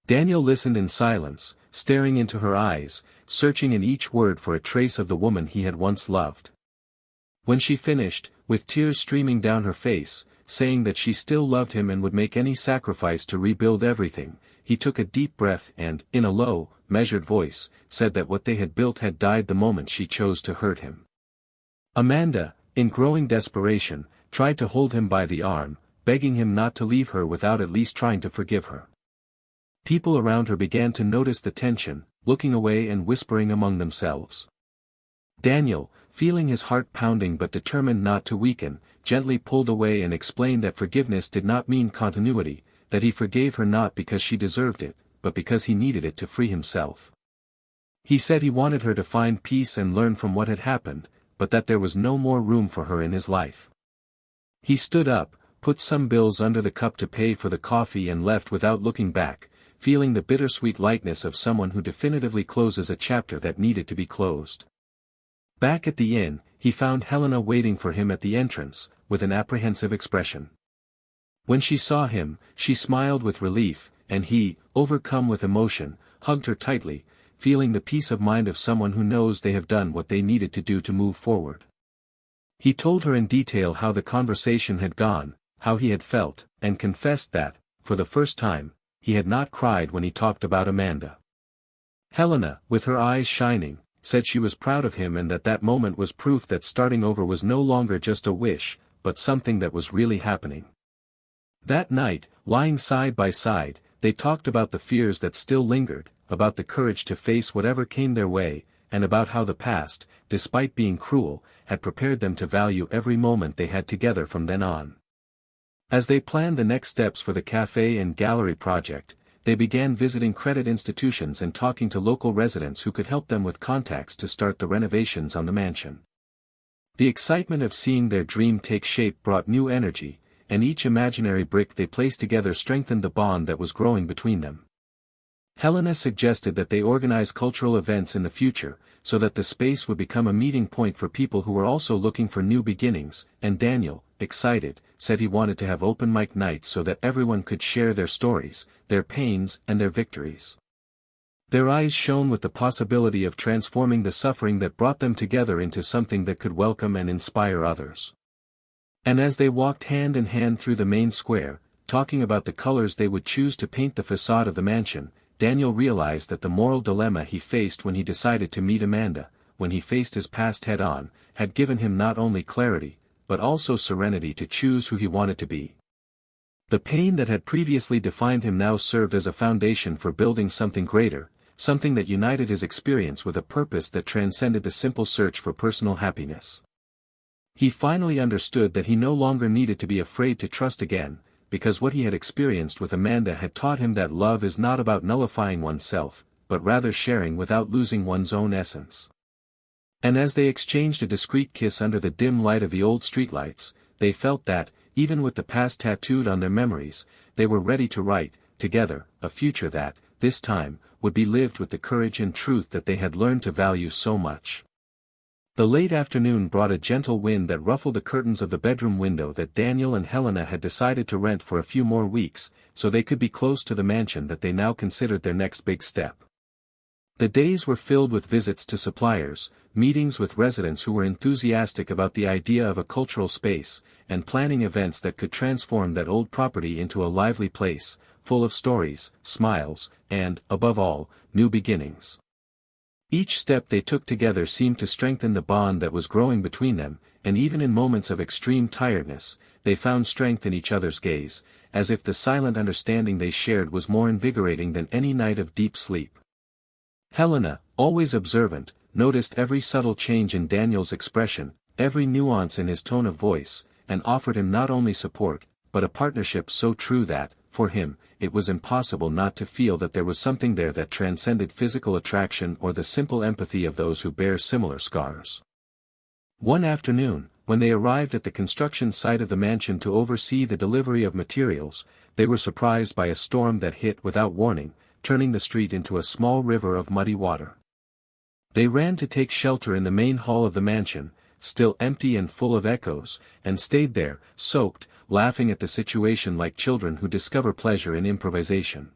Daniel listened in silence, staring into her eyes, searching in each word for a trace of the woman he had once loved. When she finished, with tears streaming down her face, saying that she still loved him and would make any sacrifice to rebuild everything, he took a deep breath and, in a low, measured voice, said that what they had built had died the moment she chose to hurt him. Amanda, in growing desperation, tried to hold him by the arm, begging him not to leave her without at least trying to forgive her. People around her began to notice the tension, looking away and whispering among themselves. Daniel, feeling his heart pounding but determined not to weaken, gently pulled away and explained that forgiveness did not mean continuity, that he forgave her not because she deserved it, but because he needed it to free himself. He said he wanted her to find peace and learn from what had happened, but that there was no more room for her in his life. He stood up, put some bills under the cup to pay for the coffee and left without looking back, feeling the bittersweet lightness of someone who definitively closes a chapter that needed to be closed. Back at the inn, he found Helena waiting for him at the entrance, with an apprehensive expression. When she saw him, she smiled with relief, and he, overcome with emotion, hugged her tightly, feeling the peace of mind of someone who knows they have done what they needed to do to move forward. He told her in detail how the conversation had gone, how he had felt, and confessed that, for the first time, he had not cried when he talked about Amanda. Helena, with her eyes shining, said she was proud of him and that that moment was proof that starting over was no longer just a wish, but something that was really happening. That night, lying side by side, they talked about the fears that still lingered, about the courage to face whatever came their way, and about how the past, despite being cruel, had prepared them to value every moment they had together from then on. As they planned the next steps for the cafe and gallery project, they began visiting credit institutions and talking to local residents who could help them with contacts to start the renovations on the mansion. The excitement of seeing their dream take shape brought new energy, and each imaginary brick they placed together strengthened the bond that was growing between them. Helena suggested that they organize cultural events in the future, so that the space would become a meeting point for people who were also looking for new beginnings, and Daniel, excited, said he wanted to have open mic nights so that everyone could share their stories, their pains and their victories. Their eyes shone with the possibility of transforming the suffering that brought them together into something that could welcome and inspire others. And as they walked hand in hand through the main square, talking about the colors they would choose to paint the facade of the mansion, Daniel realized that the moral dilemma he faced when he decided to meet Amanda, when he faced his past head-on, had given him not only clarity, but also serenity to choose who he wanted to be. The pain that had previously defined him now served as a foundation for building something greater, something that united his experience with a purpose that transcended the simple search for personal happiness. He finally understood that he no longer needed to be afraid to trust again, because what he had experienced with Amanda had taught him that love is not about nullifying oneself, but rather sharing without losing one's own essence. And as they exchanged a discreet kiss under the dim light of the old streetlights, they felt that, even with the past tattooed on their memories, they were ready to write, together, a future that, this time, would be lived with the courage and truth that they had learned to value so much. The late afternoon brought a gentle wind that ruffled the curtains of the bedroom window that Daniel and Helena had decided to rent for a few more weeks, so they could be close to the mansion that they now considered their next big step. The days were filled with visits to suppliers, meetings with residents who were enthusiastic about the idea of a cultural space, and planning events that could transform that old property into a lively place, full of stories, smiles, and, above all, new beginnings. Each step they took together seemed to strengthen the bond that was growing between them, and even in moments of extreme tiredness, they found strength in each other's gaze, as if the silent understanding they shared was more invigorating than any night of deep sleep. Helena, always observant, noticed every subtle change in Daniel's expression, every nuance in his tone of voice, and offered him not only support, but a partnership so true that, for him, it was impossible not to feel that there was something there that transcended physical attraction or the simple empathy of those who bear similar scars. One afternoon, when they arrived at the construction site of the mansion to oversee the delivery of materials, they were surprised by a storm that hit without warning, turning the street into a small river of muddy water. They ran to take shelter in the main hall of the mansion, still empty and full of echoes, and stayed there, soaked, laughing at the situation like children who discover pleasure in improvisation.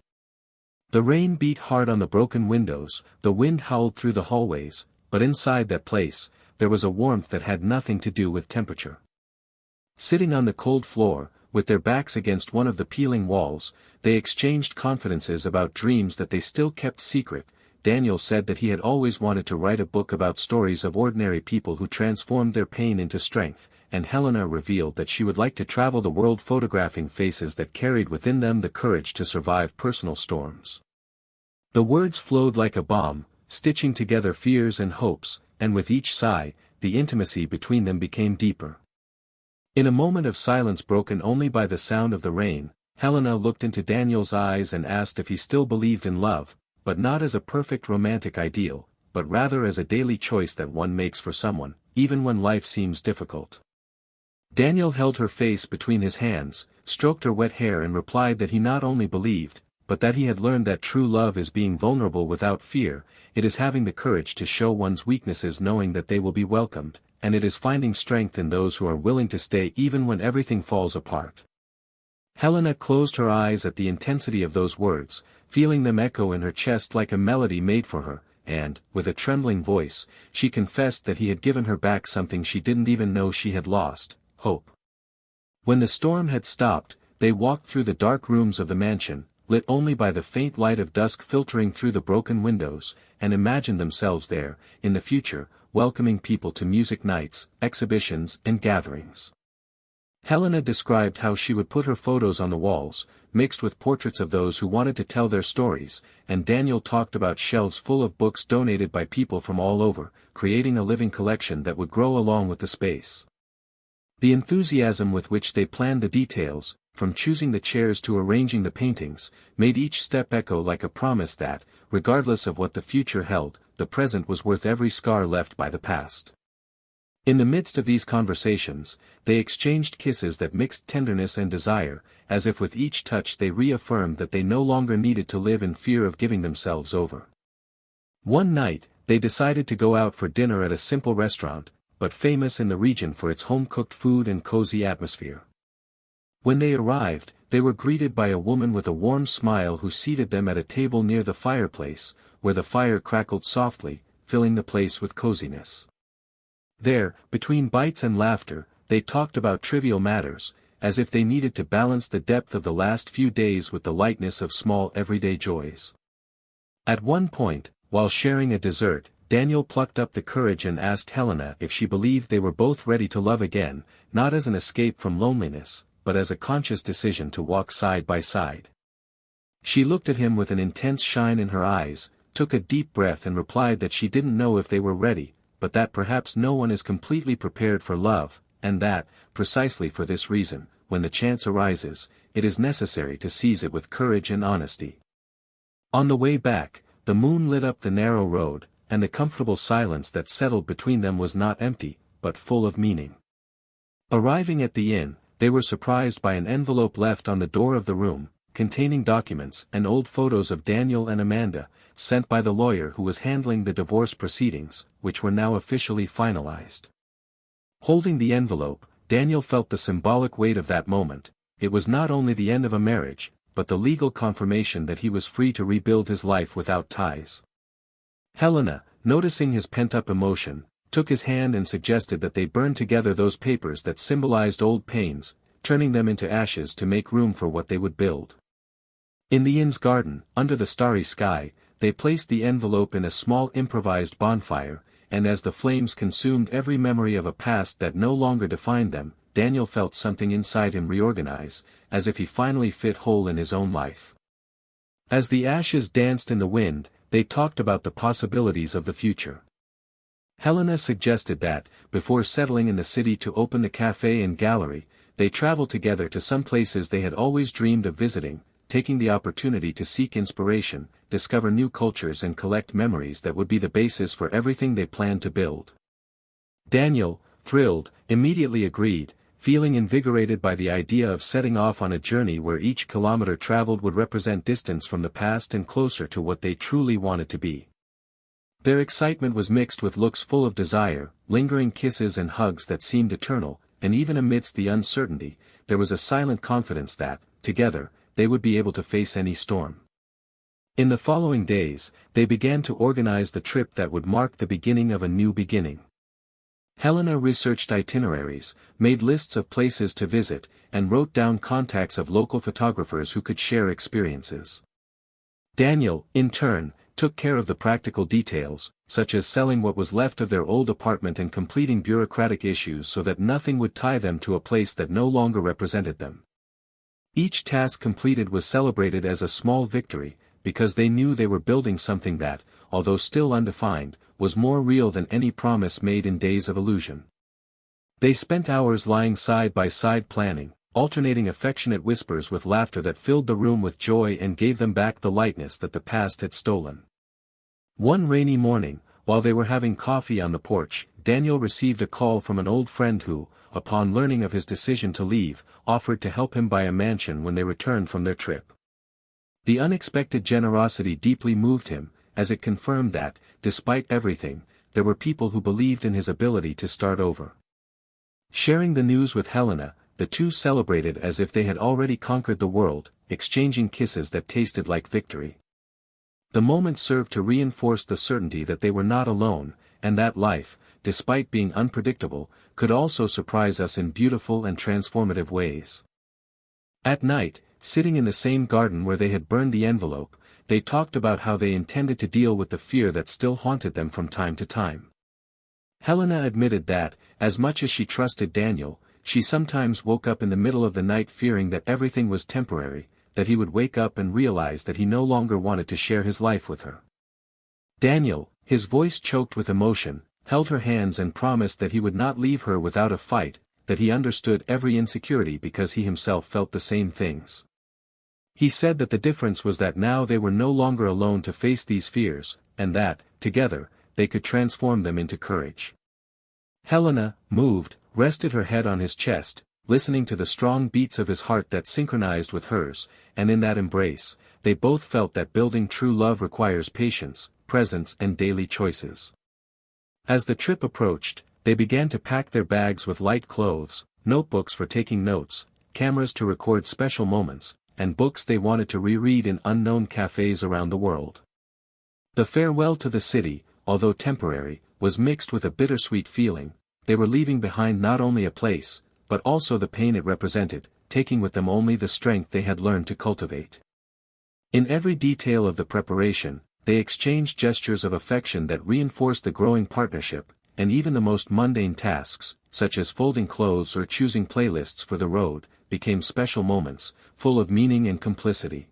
The rain beat hard on the broken windows, the wind howled through the hallways, but inside that place, there was a warmth that had nothing to do with temperature. Sitting on the cold floor, with their backs against one of the peeling walls, they exchanged confidences about dreams that they still kept secret. Daniel said that he had always wanted to write a book about stories of ordinary people who transformed their pain into strength, and Helena revealed that she would like to travel the world photographing faces that carried within them the courage to survive personal storms. The words flowed like a balm, stitching together fears and hopes, and with each sigh, the intimacy between them became deeper. In a moment of silence broken only by the sound of the rain, Helena looked into Daniel's eyes and asked if he still believed in love, but not as a perfect romantic ideal, but rather as a daily choice that one makes for someone, even when life seems difficult. Daniel held her face between his hands, stroked her wet hair and replied that he not only believed, but that he had learned that true love is being vulnerable without fear, it is having the courage to show one's weaknesses knowing that they will be welcomed, and it is finding strength in those who are willing to stay even when everything falls apart. Helena closed her eyes at the intensity of those words, feeling them echo in her chest like a melody made for her, and, with a trembling voice, she confessed that he had given her back something she didn't even know she had lost: hope. When the storm had stopped, they walked through the dark rooms of the mansion, lit only by the faint light of dusk filtering through the broken windows, and imagined themselves there, in the future, welcoming people to music nights, exhibitions, and gatherings. Helena described how she would put her photos on the walls, mixed with portraits of those who wanted to tell their stories, and Daniel talked about shelves full of books donated by people from all over, creating a living collection that would grow along with the space. The enthusiasm with which they planned the details, from choosing the chairs to arranging the paintings, made each step echo like a promise that, regardless of what the future held, the present was worth every scar left by the past. In the midst of these conversations, they exchanged kisses that mixed tenderness and desire, as if with each touch they reaffirmed that they no longer needed to live in fear of giving themselves over. One night, they decided to go out for dinner at a simple restaurant, but famous in the region for its home-cooked food and cozy atmosphere. When they arrived, they were greeted by a woman with a warm smile who seated them at a table near the fireplace, where the fire crackled softly, filling the place with coziness. There, between bites and laughter, they talked about trivial matters, as if they needed to balance the depth of the last few days with the lightness of small everyday joys. At one point, while sharing a dessert, Daniel plucked up the courage and asked Helena if she believed they were both ready to love again, not as an escape from loneliness, but as a conscious decision to walk side by side. She looked at him with an intense shine in her eyes, took a deep breath and replied that she didn't know if they were ready, but that perhaps no one is completely prepared for love, and that, precisely for this reason, when the chance arises, it is necessary to seize it with courage and honesty. On the way back, the moon lit up the narrow road, and the comfortable silence that settled between them was not empty, but full of meaning. Arriving at the inn, they were surprised by an envelope left on the door of the room, containing documents and old photos of Daniel and Amanda, sent by the lawyer who was handling the divorce proceedings, which were now officially finalized. Holding the envelope, Daniel felt the symbolic weight of that moment. It was not only the end of a marriage, but the legal confirmation that he was free to rebuild his life without ties. Helena, noticing his pent-up emotion, took his hand and suggested that they burn together those papers that symbolized old pains, turning them into ashes to make room for what they would build. In the inn's garden, under the starry sky, they placed the envelope in a small improvised bonfire, and as the flames consumed every memory of a past that no longer defined them, Daniel felt something inside him reorganize, as if he finally fit whole in his own life. As the ashes danced in the wind, they talked about the possibilities of the future. Helena suggested that, before settling in the city to open the cafe and gallery, they travel together to some places they had always dreamed of visiting, taking the opportunity to seek inspiration, discover new cultures and collect memories that would be the basis for everything they planned to build. Daniel, thrilled, immediately agreed, feeling invigorated by the idea of setting off on a journey where each kilometer traveled would represent distance from the past and closer to what they truly wanted to be. Their excitement was mixed with looks full of desire, lingering kisses and hugs that seemed eternal, and even amidst the uncertainty, there was a silent confidence that, together, they would be able to face any storm. In the following days, they began to organize the trip that would mark the beginning of a new beginning. Helena researched itineraries, made lists of places to visit, and wrote down contacts of local photographers who could share experiences. Daniel, in turn, took care of the practical details, such as selling what was left of their old apartment and completing bureaucratic issues so that nothing would tie them to a place that no longer represented them. Each task completed was celebrated as a small victory, because they knew they were building something that, although still undefined, was more real than any promise made in days of illusion. They spent hours lying side by side planning, alternating affectionate whispers with laughter that filled the room with joy and gave them back the lightness that the past had stolen. One rainy morning, while they were having coffee on the porch, Daniel received a call from an old friend who, upon learning of his decision to leave, offered to help him buy a mansion when they returned from their trip. The unexpected generosity deeply moved him, as it confirmed that, despite everything, there were people who believed in his ability to start over. Sharing the news with Helena, the two celebrated as if they had already conquered the world, exchanging kisses that tasted like victory. The moment served to reinforce the certainty that they were not alone, and that life, despite being unpredictable, could also surprise us in beautiful and transformative ways. At night, sitting in the same garden where they had burned the envelope, they talked about how they intended to deal with the fear that still haunted them from time to time. Helena admitted that, as much as she trusted Daniel, she sometimes woke up in the middle of the night fearing that everything was temporary, that he would wake up and realize that he no longer wanted to share his life with her. Daniel, his voice choked with emotion, held her hands and promised that he would not leave her without a fight, that he understood every insecurity because he himself felt the same things. He said that the difference was that now they were no longer alone to face these fears, and that, together, they could transform them into courage. Helena, moved, rested her head on his chest, listening to the strong beats of his heart that synchronized with hers, and in that embrace, they both felt that building true love requires patience, presence and daily choices. As the trip approached, they began to pack their bags with light clothes, notebooks for taking notes, cameras to record special moments, and books they wanted to reread in unknown cafes around the world. The farewell to the city, although temporary, was mixed with a bittersweet feeling. They were leaving behind not only a place, but also the pain it represented, taking with them only the strength they had learned to cultivate. In every detail of the preparation, they exchanged gestures of affection that reinforced the growing partnership, and even the most mundane tasks, such as folding clothes or choosing playlists for the road, became special moments, full of meaning and complicity.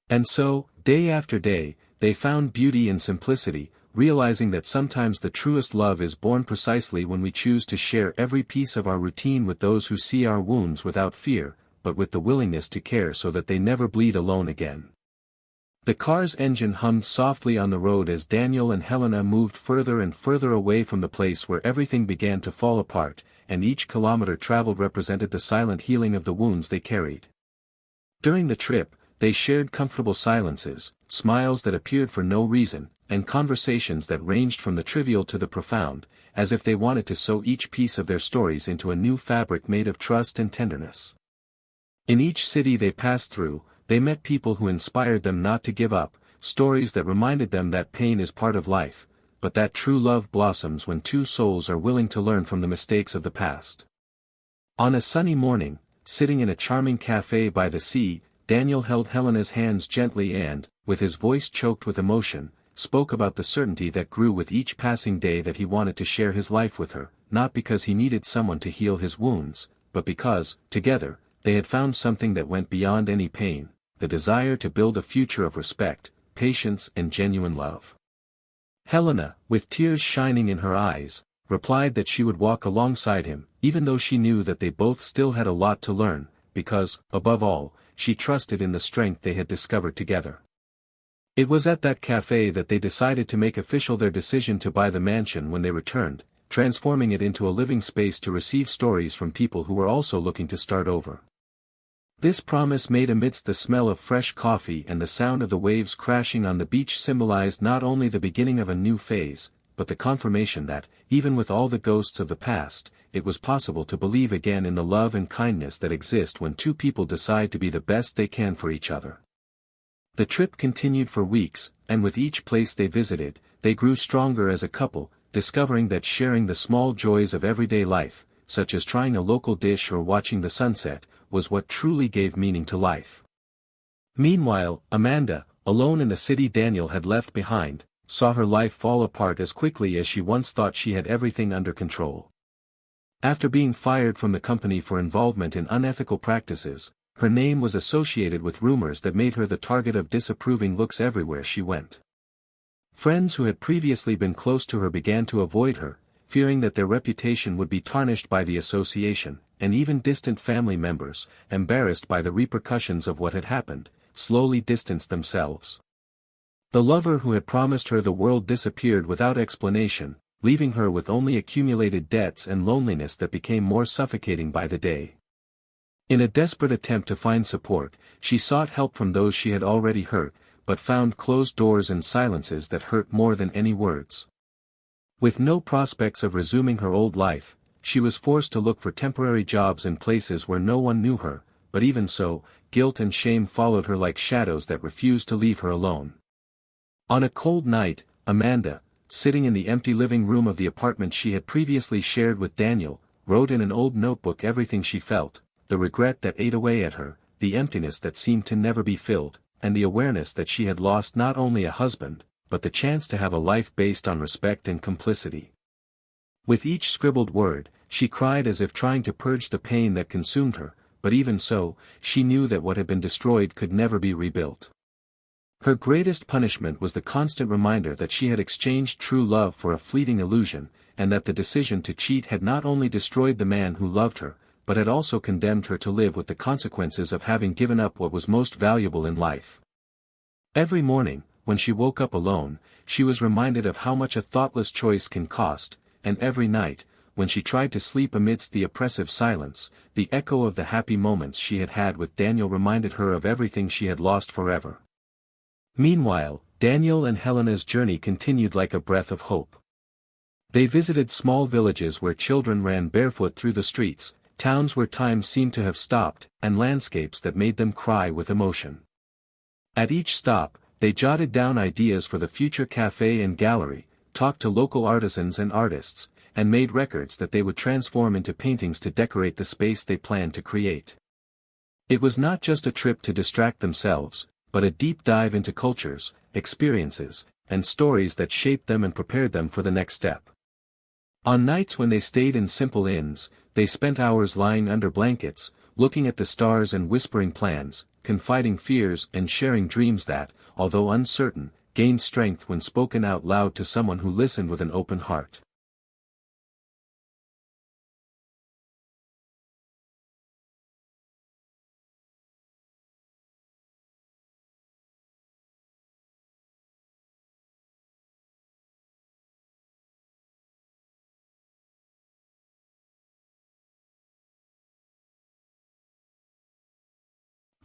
And so, day after day, they found beauty in simplicity, realizing that sometimes the truest love is born precisely when we choose to share every piece of our routine with those who see our wounds without fear, but with the willingness to care so that they never bleed alone again. The car's engine hummed softly on the road as Daniel and Helena moved further and further away from the place where everything began to fall apart, and each kilometer traveled represented the silent healing of the wounds they carried. During the trip, they shared comfortable silences, smiles that appeared for no reason, and conversations that ranged from the trivial to the profound, as if they wanted to sew each piece of their stories into a new fabric made of trust and tenderness. In each city they passed through, they met people who inspired them not to give up, stories that reminded them that pain is part of life, but that true love blossoms when two souls are willing to learn from the mistakes of the past. On a sunny morning, sitting in a charming cafe by the sea, Daniel held Helena's hands gently and, with his voice choked with emotion, spoke about the certainty that grew with each passing day that he wanted to share his life with her, not because he needed someone to heal his wounds, but because, together, they had found something that went beyond any pain, the desire to build a future of respect, patience and genuine love. Helena, with tears shining in her eyes, replied that she would walk alongside him, even though she knew that they both still had a lot to learn, because, above all, she trusted in the strength they had discovered together. It was at that cafe that they decided to make official their decision to buy the mansion when they returned, transforming it into a living space to receive stories from people who were also looking to start over. This promise made amidst the smell of fresh coffee and the sound of the waves crashing on the beach symbolized not only the beginning of a new phase, but the confirmation that, even with all the ghosts of the past, it was possible to believe again in the love and kindness that exist when two people decide to be the best they can for each other. The trip continued for weeks, and with each place they visited, they grew stronger as a couple, discovering that sharing the small joys of everyday life, such as trying a local dish or watching the sunset, was what truly gave meaning to life. Meanwhile, Amanda, alone in the city Daniel had left behind, saw her life fall apart as quickly as she once thought she had everything under control. After being fired from the company for involvement in unethical practices, her name was associated with rumors that made her the target of disapproving looks everywhere she went. Friends who had previously been close to her began to avoid her, fearing that their reputation would be tarnished by the association, and even distant family members, embarrassed by the repercussions of what had happened, slowly distanced themselves. The lover who had promised her the world disappeared without explanation, leaving her with only accumulated debts and loneliness that became more suffocating by the day. In a desperate attempt to find support, she sought help from those she had already hurt, but found closed doors and silences that hurt more than any words. With no prospects of resuming her old life, she was forced to look for temporary jobs in places where no one knew her, but even so, guilt and shame followed her like shadows that refused to leave her alone. On a cold night, Amanda, sitting in the empty living room of the apartment she had previously shared with Daniel, wrote in an old notebook everything she felt, the regret that ate away at her, the emptiness that seemed to never be filled, and the awareness that she had lost not only a husband, but the chance to have a life based on respect and complicity. With each scribbled word, she cried as if trying to purge the pain that consumed her, but even so, she knew that what had been destroyed could never be rebuilt. Her greatest punishment was the constant reminder that she had exchanged true love for a fleeting illusion, and that the decision to cheat had not only destroyed the man who loved her, but had also condemned her to live with the consequences of having given up what was most valuable in life. Every morning, when she woke up alone, she was reminded of how much a thoughtless choice can cost, and every night, when she tried to sleep amidst the oppressive silence, the echo of the happy moments she had had with Daniel reminded her of everything she had lost forever. Meanwhile, Daniel and Helena's journey continued like a breath of hope. They visited small villages where children ran barefoot through the streets, towns where time seemed to have stopped, and landscapes that made them cry with emotion. At each stop, they jotted down ideas for the future cafe and gallery, talked to local artisans and artists, and made records that they would transform into paintings to decorate the space they planned to create. It was not just a trip to distract themselves, but a deep dive into cultures, experiences, and stories that shaped them and prepared them for the next step. On nights when they stayed in simple inns, they spent hours lying under blankets, looking at the stars and whispering plans, confiding fears and sharing dreams that, although uncertain, gained strength when spoken out loud to someone who listened with an open heart.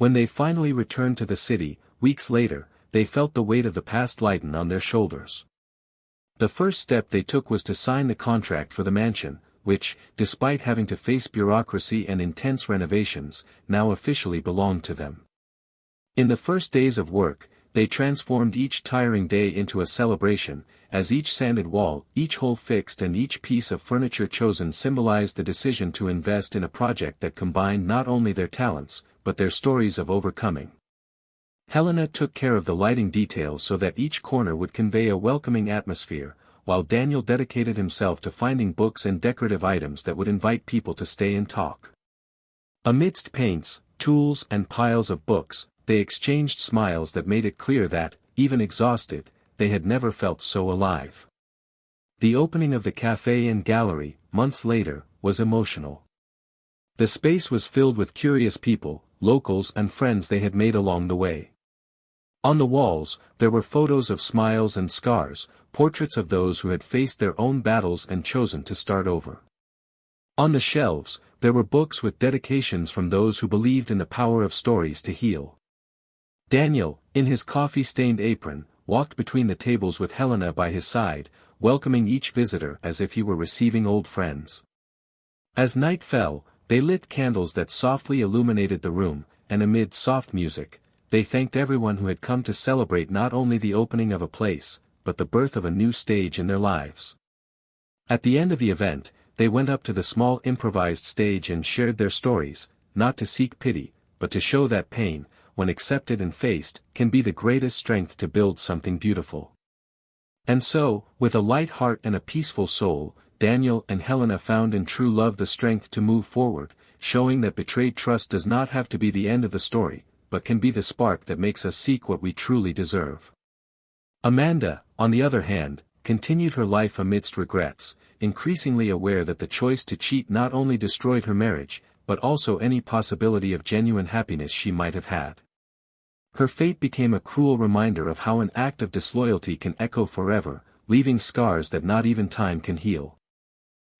When they finally returned to the city, weeks later, they felt the weight of the past lighten on their shoulders. The first step they took was to sign the contract for the mansion, which, despite having to face bureaucracy and intense renovations, now officially belonged to them. In the first days of work, they transformed each tiring day into a celebration, as each sanded wall, each hole fixed and each piece of furniture chosen symbolized the decision to invest in a project that combined not only their talents, but their stories of overcoming. Helena took care of the lighting details so that each corner would convey a welcoming atmosphere, while Daniel dedicated himself to finding books and decorative items that would invite people to stay and talk. Amidst paints, tools and piles of books, they exchanged smiles that made it clear that, even exhausted, they had never felt so alive. The opening of the cafe and gallery, months later, was emotional. The space was filled with curious people, locals and friends they had made along the way. On the walls, there were photos of smiles and scars, portraits of those who had faced their own battles and chosen to start over. On the shelves, there were books with dedications from those who believed in the power of stories to heal. Daniel, in his coffee-stained apron, walked between the tables with Helena by his side, welcoming each visitor as if he were receiving old friends. As night fell, they lit candles that softly illuminated the room, and amid soft music, they thanked everyone who had come to celebrate not only the opening of a place, but the birth of a new stage in their lives. At the end of the event, they went up to the small improvised stage and shared their stories, not to seek pity, but to show that pain, when accepted and faced, can be the greatest strength to build something beautiful. And so, with a light heart and a peaceful soul, Daniel and Helena found in true love the strength to move forward, showing that betrayed trust does not have to be the end of the story, but can be the spark that makes us seek what we truly deserve. Amanda, on the other hand, continued her life amidst regrets, increasingly aware that the choice to cheat not only destroyed her marriage, but also any possibility of genuine happiness she might have had. Her fate became a cruel reminder of how an act of disloyalty can echo forever, leaving scars that not even time can heal.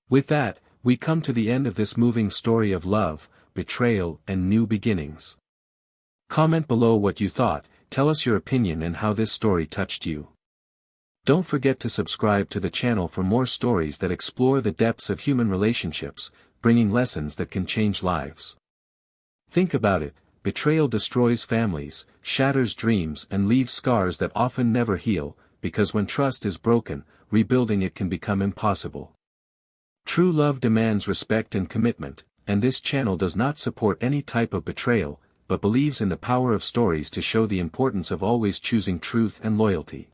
With that, we come to the end of this moving story of love, betrayal, and new beginnings. Comment below what you thought, tell us your opinion and how this story touched you. Don't forget to subscribe to the channel for more stories that explore the depths of human relationships, bringing lessons that can change lives. Think about it, betrayal destroys families, shatters dreams and leaves scars that often never heal, because when trust is broken, rebuilding it can become impossible. True love demands respect and commitment, and this channel does not support any type of betrayal, but believes in the power of stories to show the importance of always choosing truth and loyalty.